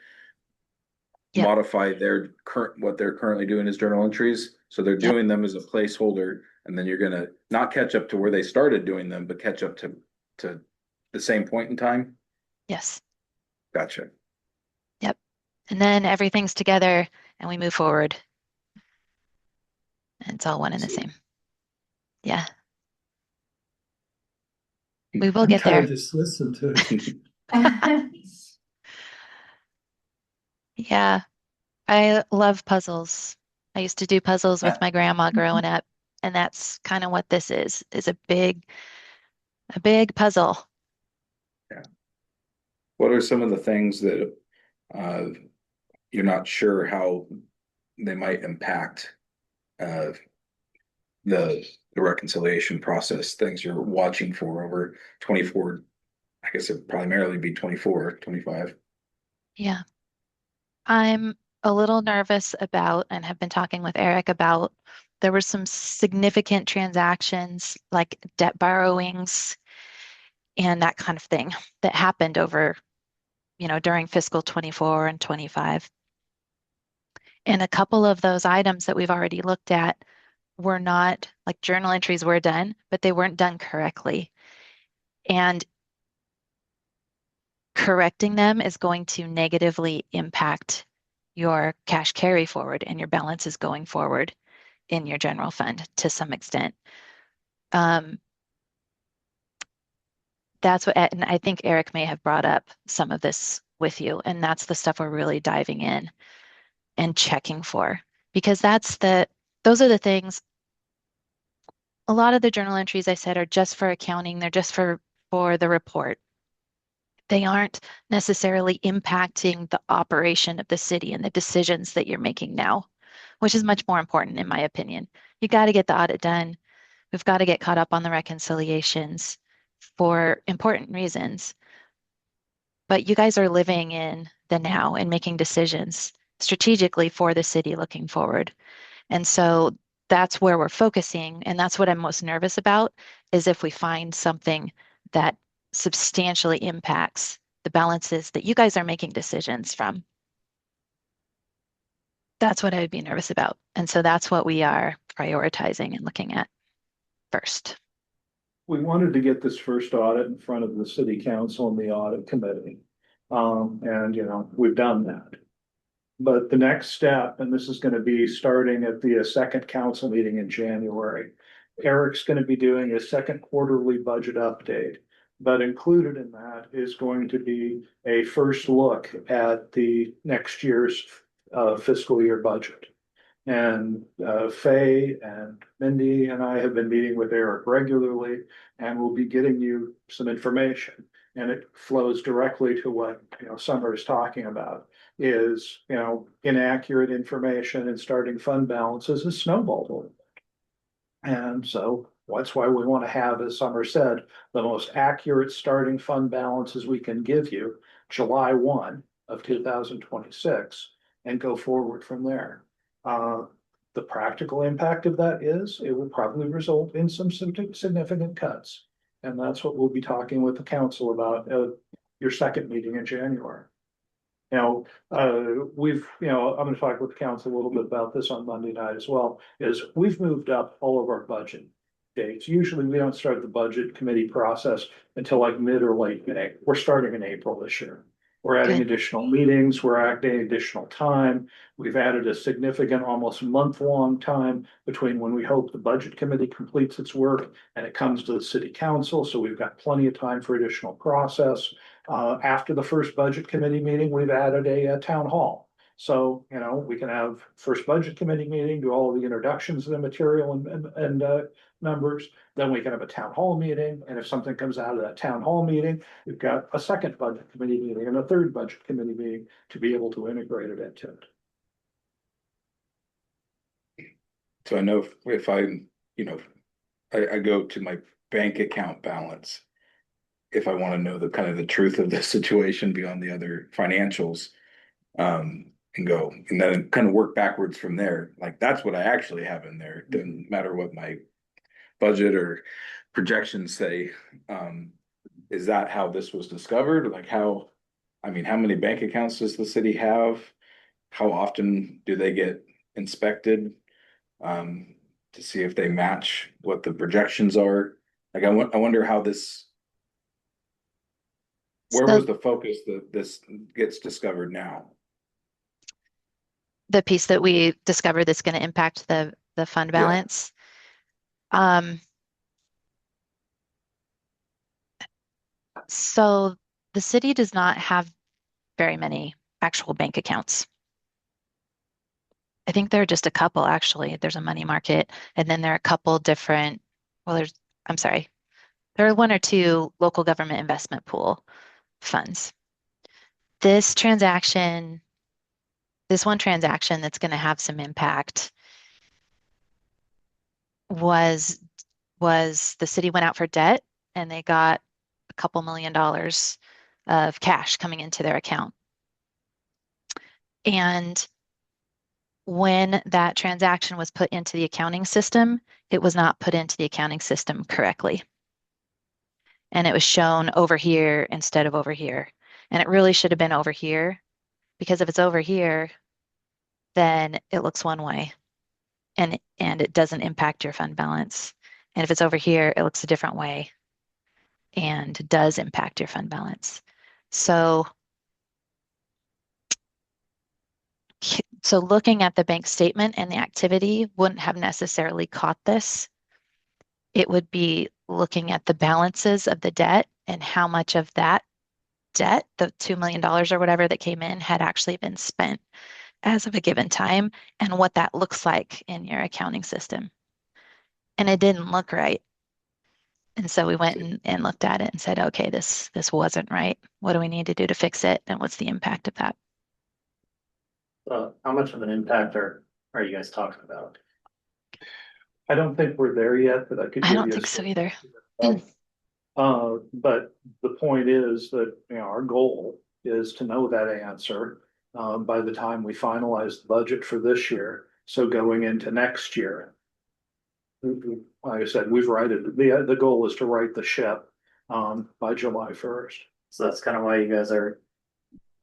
Yep. modify what they're currently doing as journal entries. So they're Yep. doing them as a placeholder, and then you're going to not catch up to where they started doing them, but catch up to the same point in time. Yes. Gotcha. Yep. And then everything's together and we move forward. And it's all one and the same. Yeah. We will I'm get trying there. to just listen to it. Yeah. I love puzzles. I used to do puzzles with my grandma growing up, and that's kind of what this is a big puzzle. Yeah. What are some of the things that uh, you're not sure how they might impact uh, the reconciliation process? Things you're watching for over 24. I guess it'd primarily be 24, 25. Yeah. I'm a little nervous about and have been talking with Eric about there were some significant transactions like debt borrowings and that kind of thing that happened over, during fiscal 24 and 25. And a couple of those items that we've already looked at were not like journal entries were done, but they weren't done correctly. And correcting them is going to negatively impact your cash carry forward and your balances going forward in your general fund to some extent. That's and I think Eric may have brought up some of this with you, and that's the stuff we're really diving in and checking for, because those are the things. A lot of the journal entries I said are just for accounting. They're just for the report. They aren't necessarily impacting the operation of the city and the decisions that you're making now, which is much more important in my opinion. You got to get the audit done. We've got to get caught up on the reconciliations for important reasons. But you guys are living in the now and making decisions strategically for the city looking forward. And so that's where we're focusing. And that's what I'm most nervous about is if we find something that substantially impacts the balances that you guys are making decisions from. That's what I would be nervous about. And so that's what we are prioritizing and looking at first. We wanted to get this first audit in front of the city council and the audit committee. And we've done that. But the next step, and this is gonna be starting at the second council meeting in January. Eric's gonna be doing a second quarterly budget update. But included in that is going to be a first look at the next year's fiscal year budget. And Faye and Mindy and I have been meeting with Eric regularly, and we'll be getting you some information. And it flows directly to what, Summer is talking about, is, inaccurate information and starting fund balances is snowballed a little bit. And so that's why we want to have, as Summer said, the most accurate starting fund balances we can give you July 1 of 2026 and go forward from there. The practical impact of that is it will probably result in some significant cuts. And that's what we'll be talking with the council about at your second meeting in January. I'm gonna talk with the council a little bit about this on Monday night as well, is we've moved up all of our budget dates. Usually we don't start the budget committee process until like mid or late May. We're starting in April this year. We're adding Good. additional meetings, we're adding additional time. We've added a significant, almost month-long time between when we hope the budget committee completes its work and it comes to the city council, so we've got plenty of time for additional process. After the first budget committee meeting, we've added a town hall. So, we can have first budget committee meeting, do all of the introductions of the material and numbers. Then we can have a town hall meeting, and if something comes out of that town hall meeting, we've got a second budget committee meeting and a third budget committee meeting to be able to integrate it into it. So I know if I go to my bank account balance, if I want to know the kind of the truth of the situation beyond the other financials, and go, and then kind of work backwards from there. Like that's what I actually have in there. It doesn't matter what my budget or projections say. Is that how this was discovered? Like how many bank accounts does the city have? How often do they get inspected? To see if they match what the projections are. Like I wonder how this, where So was the focus that this gets discovered now? the piece that we discovered that's going to impact the fund Yeah. balance. So the city does not have very many actual bank accounts. I think there are just a couple, actually. There's a money market, and then there are a couple different, there are one or two local government investment pool funds. This one transaction that's going to have some impact was the city went out for debt and they got a couple $1 million of cash coming into their account. And when that transaction was put into the accounting system, it was not put into the accounting system correctly. And it was shown over here instead of over here. And it really should have been over here, because if it's over here, then it looks one way and it doesn't impact your fund balance. And if it's over here, it looks a different way and does impact your fund balance. So looking at the bank statement and the activity wouldn't have necessarily caught this. It would be looking at the balances of the debt and how much of that debt, the $2 million or whatever that came in, had actually been spent as of a given time and what that looks like in your accounting system. And it didn't look right. And so we went and looked at it and said, okay, this wasn't right. What do we need to do to fix it? And what's the impact of that? How much of an impact are you guys talking about? I don't think we're there yet, but I could. I don't think so either. But the point is that, our goal is to know that answer by the time we finalize the budget for this year. So going into next year, like I said, we've righted, the goal is to right the ship by July 1st. So that's kind of why you guys are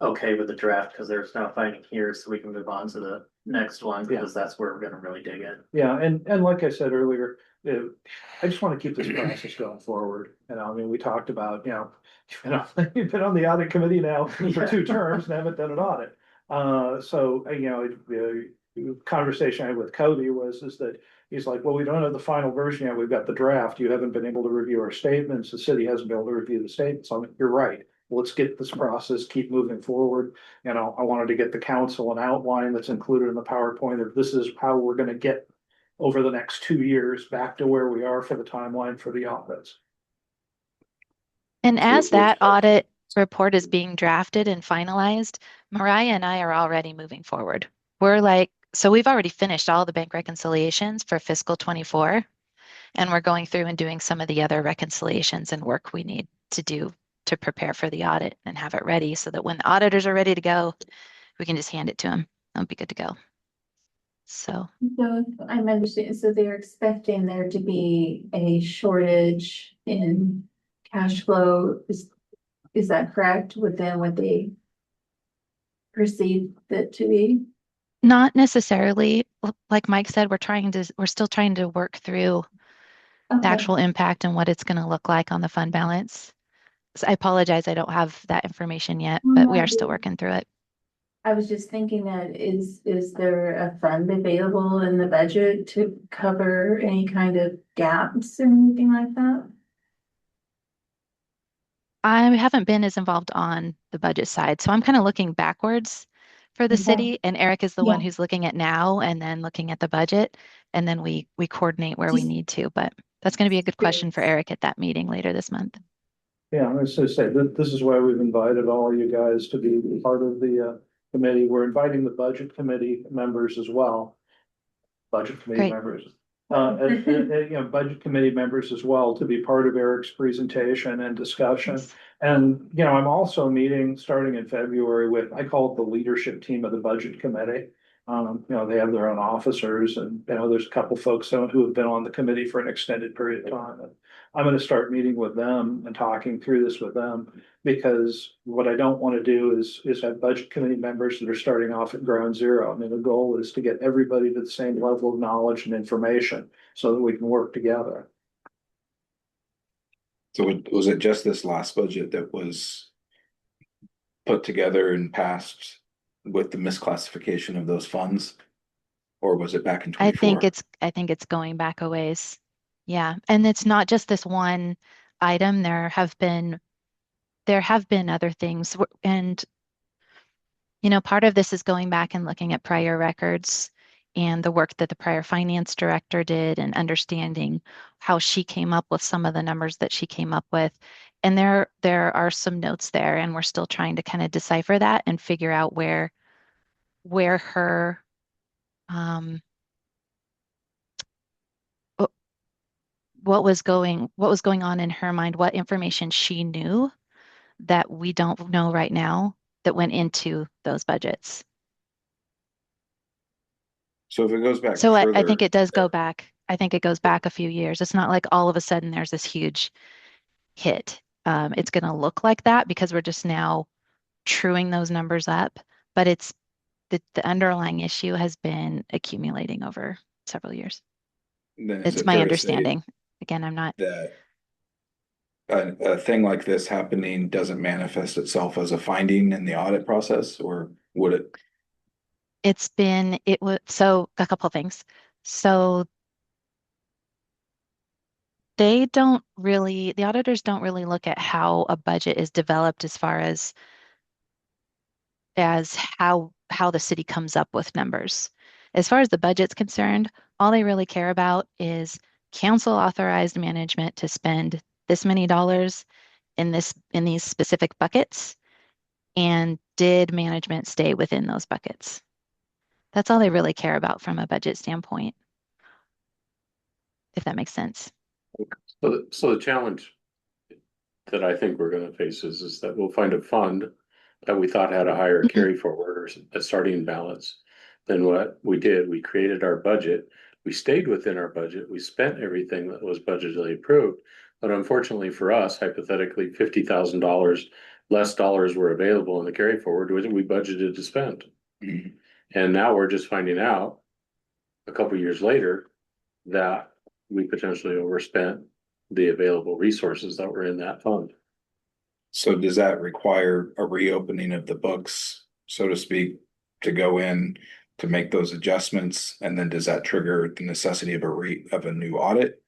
okay with the draft, because there's no fighting here, so we can move on to the next one, because that's where we're gonna really dig in. Yeah, and like I said earlier, I just want to keep this process going forward. We talked about, you've been on the audit committee now for 2 terms and haven't done an audit. So, the conversation I had with Cody is that he's like, well, we don't have the final version yet. We've got the draft. You haven't been able to review our statements. The city hasn't been able to review the statements. I'm like, you're right. Let's get this process, keep moving forward. I wanted to get the council an outline that's included in the PowerPoint of this is how we're gonna get over the next 2 years back to where we are for the timeline for the audits. And So as which- that audit report is being drafted and finalized, Mariah and I are already moving forward. So we've already finished all the bank reconciliations for fiscal 24, and we're going through and doing some of the other reconciliations and work we need to do to prepare for the audit and have it ready so that when the auditors are ready to go, we can just hand it to them. They'll be good to go. So So if I'm understanding, so they're expecting there to be a shortage in cash flow. Is that correct within what they perceive it to be? not necessarily, like Mike said, we're still trying to work through the Okay. actual impact and what it's going to look like on the fund balance. So I apologize, I don't have that information yet, but we are still working through it. I was just thinking that is there a fund available in the budget to cover any kind of gaps or anything like that? I haven't been as involved on the budget side, so I'm kind of looking backwards for the Okay. city, and Eric is the one Yeah. who's looking at now and then looking at the budget, and then we coordinate where we Just need to. But that's going to be a good question for curious. Eric at that meeting later this month. Yeah, I was gonna say, this is why we've invited all of you guys to be part of the committee. We're inviting the budget committee members as well. Budget committee Great. members. Budget committee members as well to be part of Eric's presentation and discussion. Yes. And, I'm also meeting starting in February with, I call it the leadership team of the budget committee. They have their own officers and, there's a couple folks who have been on the committee for an extended period of time. And I'm gonna start meeting with them and talking through this with them. Because what I don't want to do is have budget committee members that are starting off at ground zero. I mean, the goal is to get everybody to the same level of knowledge and information so that we can work together. So was it just this last budget that was put together and passed with the misclassification of those funds? Or was it back in I 24? think it's going back a ways. Yeah, and it's not just this one item. There have been other things, and part of this is going back and looking at prior records and the work that the prior finance director did and understanding how she came up with some of the numbers that she came up with. And there are some notes there, and we're still trying to kind of decipher that and figure out where her what was going on in her mind, what information she knew that we don't know right now that went into those budgets. So if it goes back So I further, think it does go back. I think it goes back a few years. It's not like all of a sudden there's this huge hit. It's going to look like that because we're just now truing those numbers up, but it's the underlying issue has been accumulating over several years. then is It's it my fair to say understanding. Again, I'm not. that a thing like this happening doesn't manifest itself as a finding in the audit process, or would it? So a couple of things. So the auditors don't really look at how a budget is developed as far as how the city comes up with numbers. As far as the budget's concerned, all they really care about is council authorized management to spend this many dollars in these specific buckets, and did management stay within those buckets? That's all they really care about from a budget standpoint, if that makes sense. So the challenge that I think we're gonna face is that we'll find a fund that we thought had a higher carry forward or a starting balance than what we did. We created our budget. We stayed within our budget. We spent everything that was budgetally approved. But unfortunately for us, hypothetically, $50,000 less dollars were available in the carry forward, which we budgeted to spend. Mhm. And now we're just finding out a couple years later that we potentially overspent the available resources that were in that fund. So does that require a reopening of the books, so to speak, to go in to make those adjustments? And then does that trigger the necessity of of a new audit?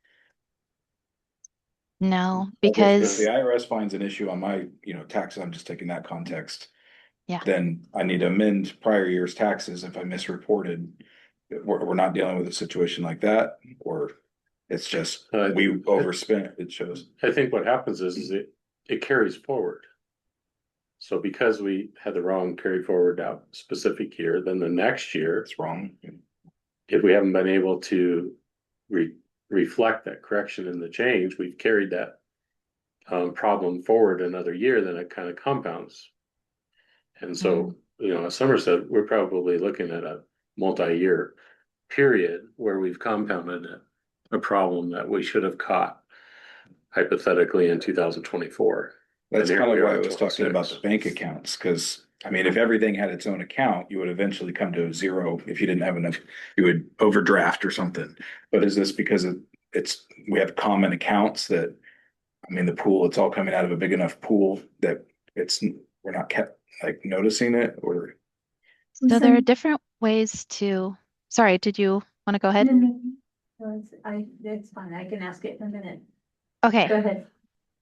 No, If because the IRS finds an issue on my, taxes, I'm just taking that context. Yeah. Then I need to amend prior year's taxes if I misreported. We're not dealing with a situation like that, or it's just we overspent, it shows. I think what happens is it carries forward. So because we had the wrong carry forward out specific year, then the next year, It's wrong. if we haven't been able to reflect that correction in the change, we've carried that problem forward another year, then it kind of compounds. And so, as Summer said, we're probably looking at a multi-year period where we've compounded a problem that we should have caught hypothetically in 2024. That's And here kind of we why are I in was talking about the 26. bank accounts, because I mean, if everything had its own account, you would eventually come to a zero. If you didn't have enough, you would overdraft or something. But is this because we have common accounts that, I mean, the pool, it's all coming out of a big enough pool that we're not kept like noticing it, or? so there are different ways to, sorry, did you want to go ahead? It's fine, I can ask it in a minute. Okay. Go ahead.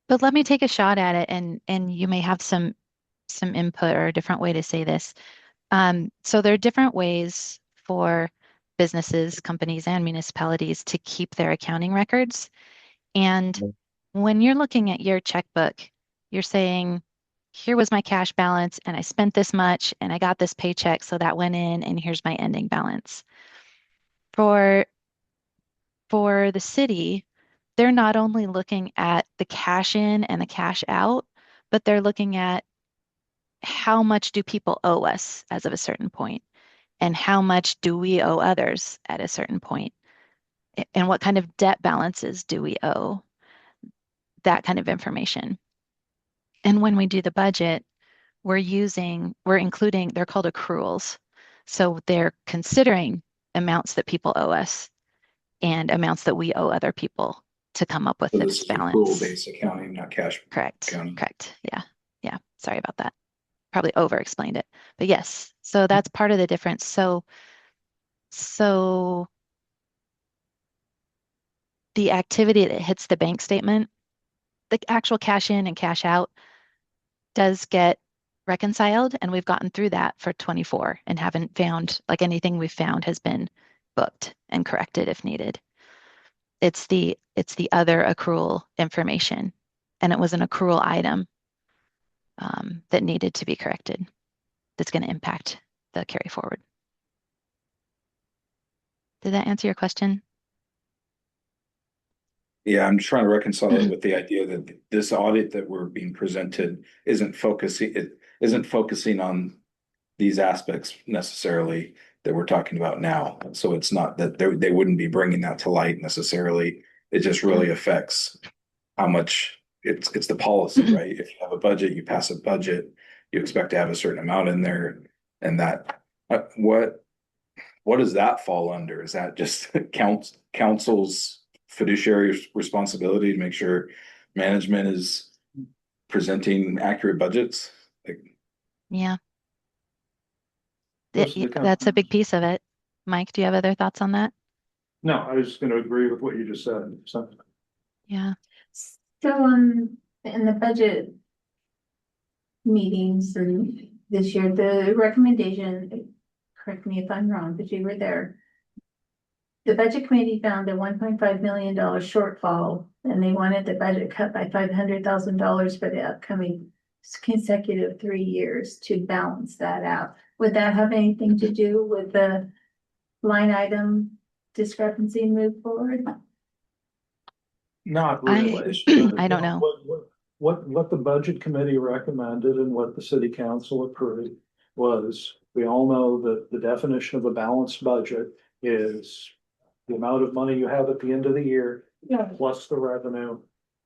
But let me take a shot at it, and you may have some input or a different way to say this. So there are different ways for businesses, companies, and municipalities to keep their accounting records. And when you're looking at your checkbook, you're saying, here was my cash balance, and I spent this much, and I got this paycheck, so that went in, and here's my ending balance. For the city, they're not only looking at the cash in and the cash out, but they're looking at how much do people owe us as of a certain point, and how much do we owe others at a certain point, and what kind of debt balances do we owe, that kind of information. And when we do the budget, we're including, they're called accruals. So they're considering amounts that people owe us and amounts that we owe other people to come up with So this this is balance. accrual-based accounting, not cash. Correct. accounting. Correct. Yeah. Yeah. Sorry about that. Probably over explained it. But yes, so that's part of the difference. So the activity that hits the bank statement, the actual cash in and cash out does get reconciled, and we've gotten through that for 24 and haven't found, like, anything we've found has been booked and corrected if needed. It's the other accrual information, and it was an accrual item that needed to be corrected. That's going to impact the carry forward. Did that answer your question? Yeah, I'm just trying to reconcile it with the idea that this audit that we're being presented isn't focusing on these aspects necessarily that we're talking about now. So it's not that they wouldn't be bringing that to light necessarily. It just really affects how much it's the policy, right? If you have a budget, you pass a budget, you expect to have a certain amount in there, and that what does that fall under? Is that just council's fiduciary responsibility to make sure management is presenting accurate budgets? Yeah. Most of the That's a big piece of it. Mike, do you have other thoughts on that? No, I was gonna agree with what you just said, so. Yeah. So, in the budget meetings and this year, the recommendation, correct me if I'm wrong, but you were there. The budget committee found a $1.5 million shortfall, and they wanted the budget cut by $500,000 for the upcoming consecutive 3 years to balance that out. Would that have anything to do with the line item discrepancy move forward? Not really. I don't know. What the budget committee recommended and what the city council approved was, we all know that the definition of a balanced budget is the amount of money you have at the end of the year, plus the revenue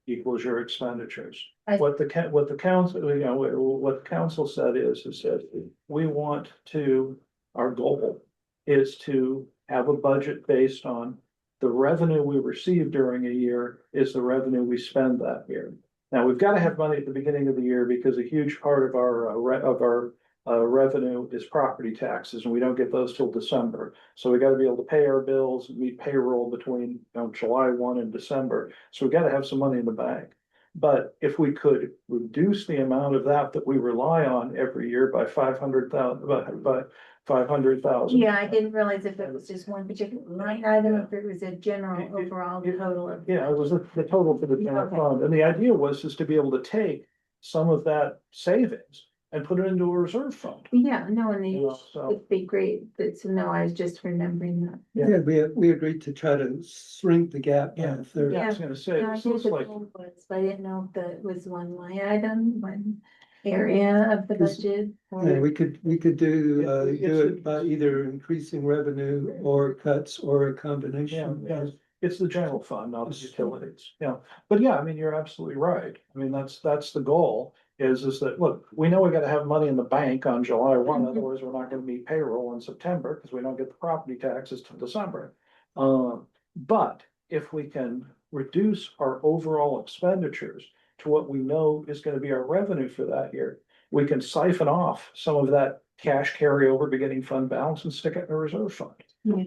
equals your expenditures. What the council, what the council said is that we want to, our goal is to have a budget based on the revenue we receive during a year is the revenue we spend that year. Now, we've got to have money at the beginning of the year because a huge part of our revenue is property taxes, and we don't get those till December. So we gotta be able to pay our bills and meet payroll between, you know, July 1 and December. So we gotta have some money in the bank. But if we could reduce the amount of that we rely on every year by 500,000, by 500,000. Yeah, I didn't realize if it was just one particular line item, if it was a general overall total of. Yeah, it was the total for the general Okay. fund, and the idea was just to be able to take some of that savings and put it into a reserve fund. Yeah, no, and You know, so, it'd be great, but so no, I was just remembering that. Yeah. Yeah, we agreed to try to shrink the gap by a third. yeah, I was gonna say, No, I this knew looks the like, goal was, but I didn't know if that was one line item, one area of the Yes. budget. Yeah, we could do It's- it by either increasing revenue or cuts or a combination. yeah, it's the general fund, not the utilities, yeah. But yeah, I mean, you're absolutely right. I mean, that's the goal, is that, look, we know we gotta have money in the bank on July 1, Mhm. otherwise we're not gonna meet payroll in September, because we don't get the property taxes till December. But if we can reduce our overall expenditures to what we know is gonna be our revenue for that year, we can siphon off some of that cash carryover beginning fund balance and stick it in a reserve fund. Yeah.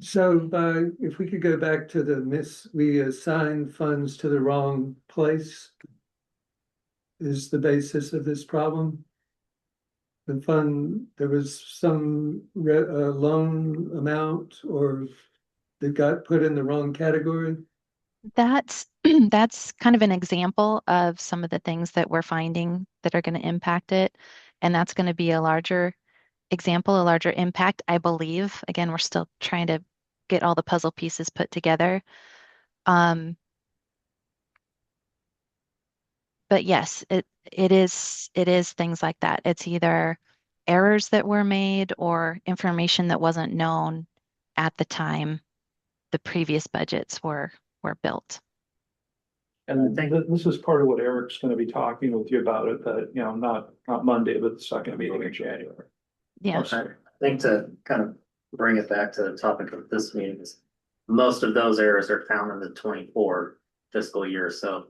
So if we could go back to we assigned funds to the wrong place is the basis of this problem. The fund, there was some loan amount or that got put in the wrong category. That's that's kind of an example of some of the things that we're finding that are going to impact it. And that's going to be a larger example, a larger impact, I believe. Again, we're still trying to get all the puzzle pieces put together. But yes, it is things like that. It's either errors that were made or information that wasn't known at the time the previous budgets were built. And this is part of what Eric's gonna be talking with you about it, that, you know, not Monday, but the second meeting in January. Yeah. I think to kind of bring it back to the topic of this meeting is most of those errors are found in the 24 fiscal year, so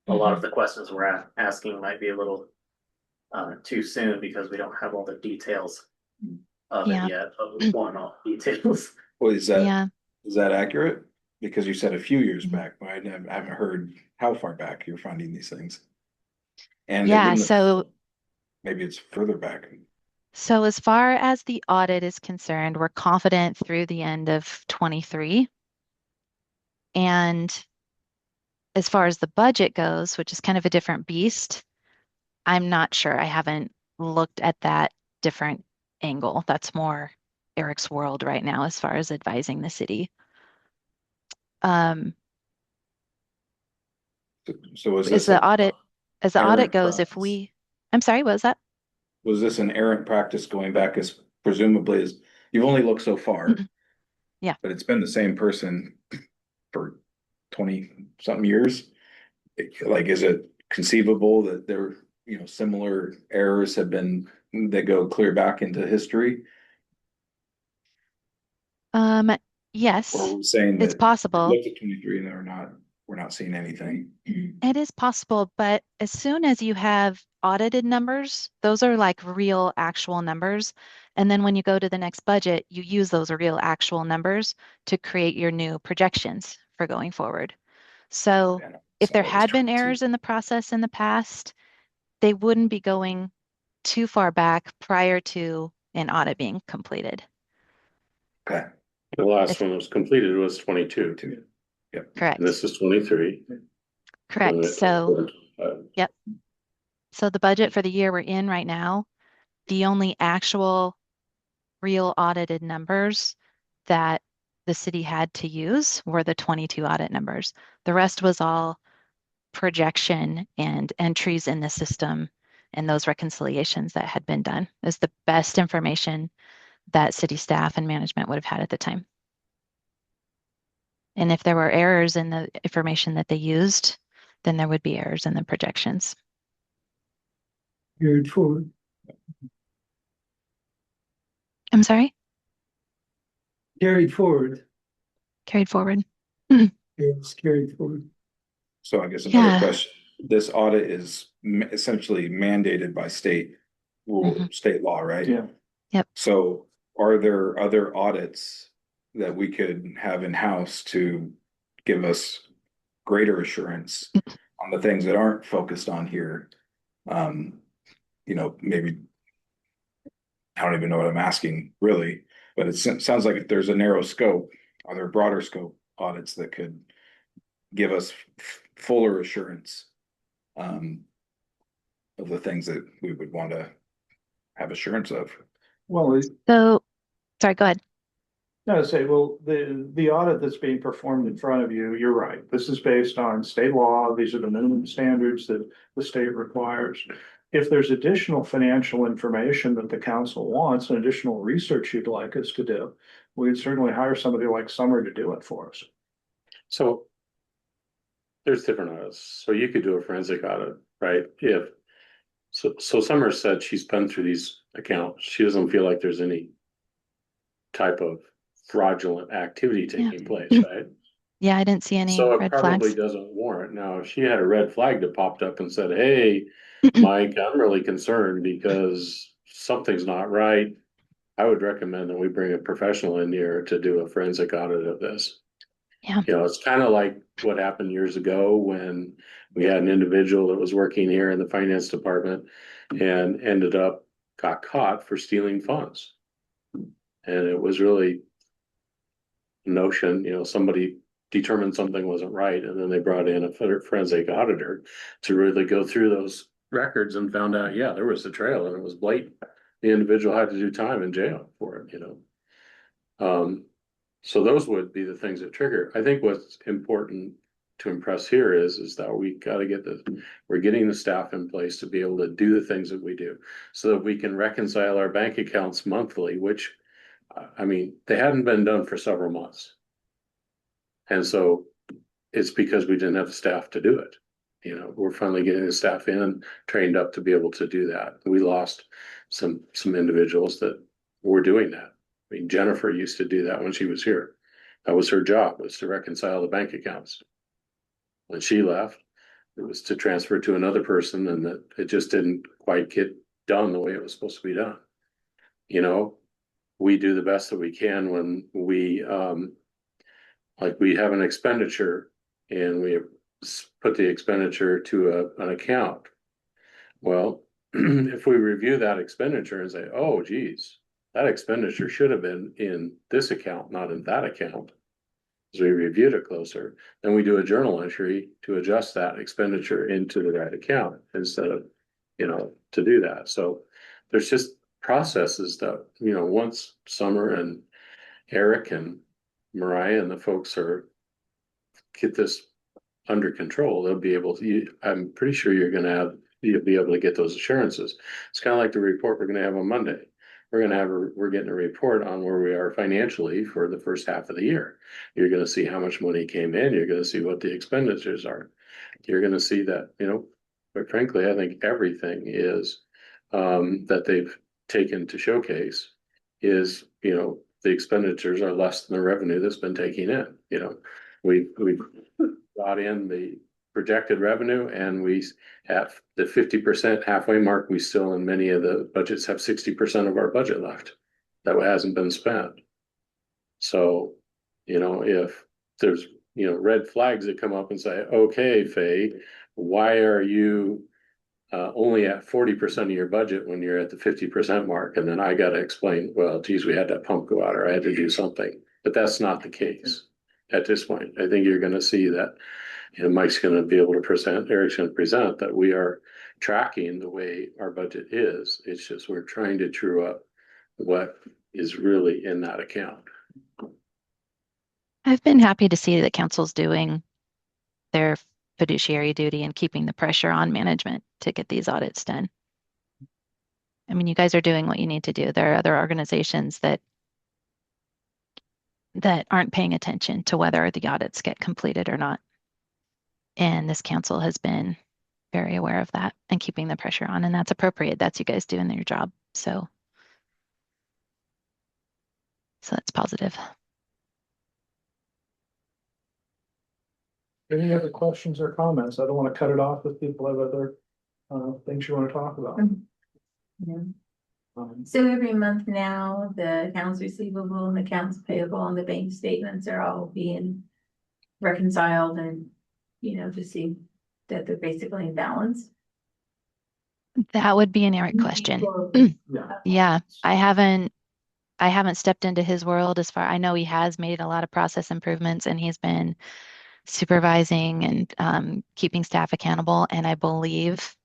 a lot of the questions we're asking might be a little too soon because we don't have all the details of Yeah. it yet, but we want all the details. Well, is Yeah. that accurate? Because you said a few years Mhm. back, but I haven't heard how far back you're finding these things. And Yeah, wouldn't have- so maybe it's further back. so as far as the audit is concerned, we're confident through the end of 23. And as far as the budget goes, which is kind of a different beast, I'm not sure. I haven't looked at that different angle. That's more Eric's world right now as far as advising the city. So was As this the audit errant goes, if practice? I'm sorry, what was that? Was this an errant practice going back as presumably as, you've only looked so far? Yeah. But it's been the same person for 20-something years. Like, is it conceivable that there, you know, similar errors have been, that go clear back into history? Yes, Or are we saying it's that possible. looked at 23 and we're not seeing anything? It is possible, but as soon as you have audited numbers, those are like real actual numbers. And then when you go to the next budget, you use those real actual numbers to create your new projections for going forward. So Yeah, if so there I was had been trying to- errors in the process in the past, they wouldn't be going too far back prior to an audit being completed. Okay. The last If- one was completed was 22, Correct. and this is 23. Correct. So, yep. So the budget for the year we're in right now, the only actual real audited numbers that the city had to use were the 22 audit numbers. The rest was all projection and entries in the system and those reconciliations that had been done. It was the best information that city staff and management would have had at the time. And if there were errors in the information that they used, then there would be errors in the projections. Carried forward. I'm sorry? Carried forward. Carried forward. It's carried forward. So I guess another Yeah. question this audit is essentially mandated by state rule, state law, right? Yeah. So are there other audits that we could have in-house to give us greater assurance on the things that aren't focused on here? Maybe I don't even know what I'm asking really, but it sounds like if there's a narrow scope, are there broader scope audits that could give us fuller assurance of the things that we would want to have assurance of? Well, So, sorry, go ahead. no, say, well, the audit that's being performed in front of you, you're right. This is based on state law. These are the minimum standards that the state requires. If there's additional financial information that the council wants and additional research you'd like us to do, we'd certainly hire somebody like Summer to do it for us. So there's different audits. So you could do a forensic audit, right? So Summer said she's been through these accounts. She doesn't feel like there's any type of fraudulent activity taking place, right? Yeah, I didn't see any So it red probably flags. doesn't warrant. Now, if she had a red flag that popped up and said, hey, Mike, I'm really concerned because something's not right, I would recommend that we bring a professional in here to do a forensic audit of this. Yeah. It's kind of like what happened years ago when we had an individual that was working here in the finance department and got caught for stealing funds. And it was really a notion, somebody determined something wasn't right, and then they brought in a forensic auditor to really go through those records and found out, yeah, there was a trail and it was blatant. The individual had to do time in jail for it. So those would be the things that trigger. I think what's important to impress here is that we got to we're getting the staff in place to be able to do the things that we do so that we can reconcile our bank accounts monthly, which, I mean, they hadn't been done for several months. And so it's because we didn't have the staff to do it. We're finally getting the staff trained up to be able to do that. We lost some individuals that were doing that. I mean, Jennifer used to do that when she was here. That was her job, was to reconcile the bank accounts. When she left, it was to transfer to another person, and that it just didn't quite get done the way it was supposed to be done. We do the best that we can when we we have an expenditure and we put the expenditure to an account. Well, if we review that expenditure and say, oh, geez, that expenditure should have been in this account, not in that account, as we reviewed it closer, then we do a journal entry to adjust that expenditure into the right account instead of, to do that. So there's just processes that, once Summer and Eric and Mariah and the folks get this under control, they'll be able to, I'm pretty sure you'll be able to get those assurances. It's kind of like the report we're going to have on Monday. We're getting a report on where we are financially for the first half of the year. You're going to see how much money came in. You're going to see what the expenditures are. You're going to see that, but frankly, I think everything is that they've taken to showcase is, the expenditures are less than the revenue that's been taken in. We brought in the projected revenue, and we at the 50% halfway mark, we still in many of the budgets have 60% of our budget left that hasn't been spent. So, if there's red flags that come up and say, okay, Faye, why are you only at 40% of your budget when you're at the 50% mark? And then I got to explain, well, geez, we had that pump go out, or I had to do something. But that's not the case at this point. I think you're going to see that, Mike's going to be able to present, Eric's going to present that we are tracking the way our budget is. It's just we're trying to true up what is really in that account. I've been happy to see that council's doing their fiduciary duty and keeping the pressure on management to get these audits done. I mean, you guys are doing what you need to do. There are other organizations that aren't paying attention to whether the audits get completed or not. And this council has been very aware of that and keeping the pressure on, and that's appropriate. That's you guys doing your job. So that's positive. Any other questions or comments? I don't want to cut it off if people have other things you want to talk about. Yeah. Um, So every month now, the accounts receivable and accounts payable and the bank statements are all being reconciled and, to see that they're basically in balance. That would be an Eric question. Yeah. Yeah, I haven't stepped into his world as far, I know he has made a lot of process improvements and he's been supervising and keeping staff accountable. And I believe,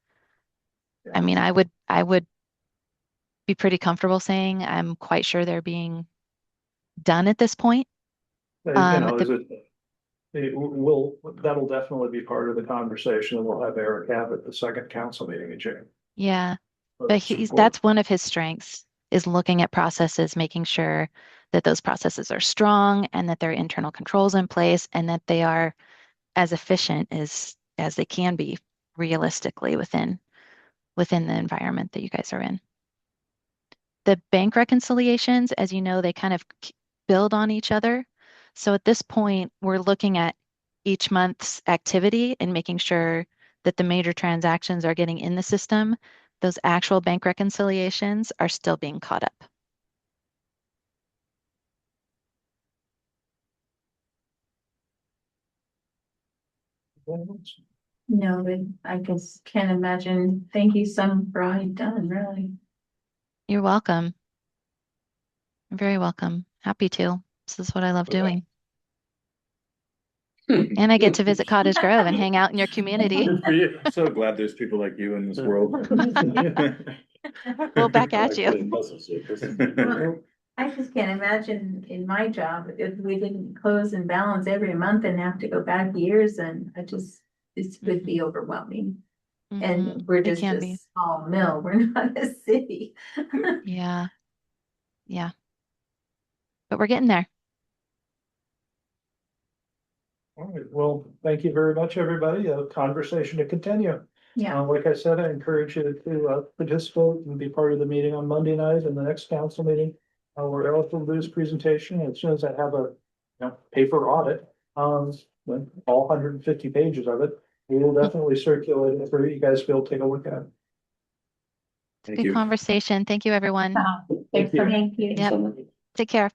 I mean, I would be pretty comfortable saying I'm quite sure they're being done at this point. You Um, know, the- that'll definitely be part of the conversation, and we'll have Eric have at the second council meeting in June. Yeah, but that's one of his strengths is looking at processes, making sure that those processes are strong and that there are internal controls in place and that they are as efficient as they can be realistically within the environment that you guys are in. The bank reconciliations, as you know, they kind of build on each other. So at this point, we're looking at each month's activity and making sure that the major transactions are getting in the system. Those actual bank reconciliations are still being caught up. No, but I guess can't imagine. Thank you some for all you've done, really. You're welcome. You're very welcome. Happy to. This is what I love doing. And I get to visit Cottage Grove and hang out in your community. I'm so glad there's people like you in this world. Well, back at you. Well, I just can't imagine in my job if we didn't close and balance every month and have to go back years, and this would be overwhelming. Mhm. And we're It just can a be. small mill, we're not a city. Yeah. Yeah. But we're getting there. All right, well, thank you very much, everybody. A conversation to continue. Yeah, Like I said, I encourage you to participate and be part of the meeting on Monday night and the next council meeting. Where Eric will do his presentation. As soon as I have a paper audit, when all 150 pages of it, we will definitely circulate it for you guys to be able to take a look at. Thank Good you. conversation. Thank you, everyone. thank you. Yep. Take care.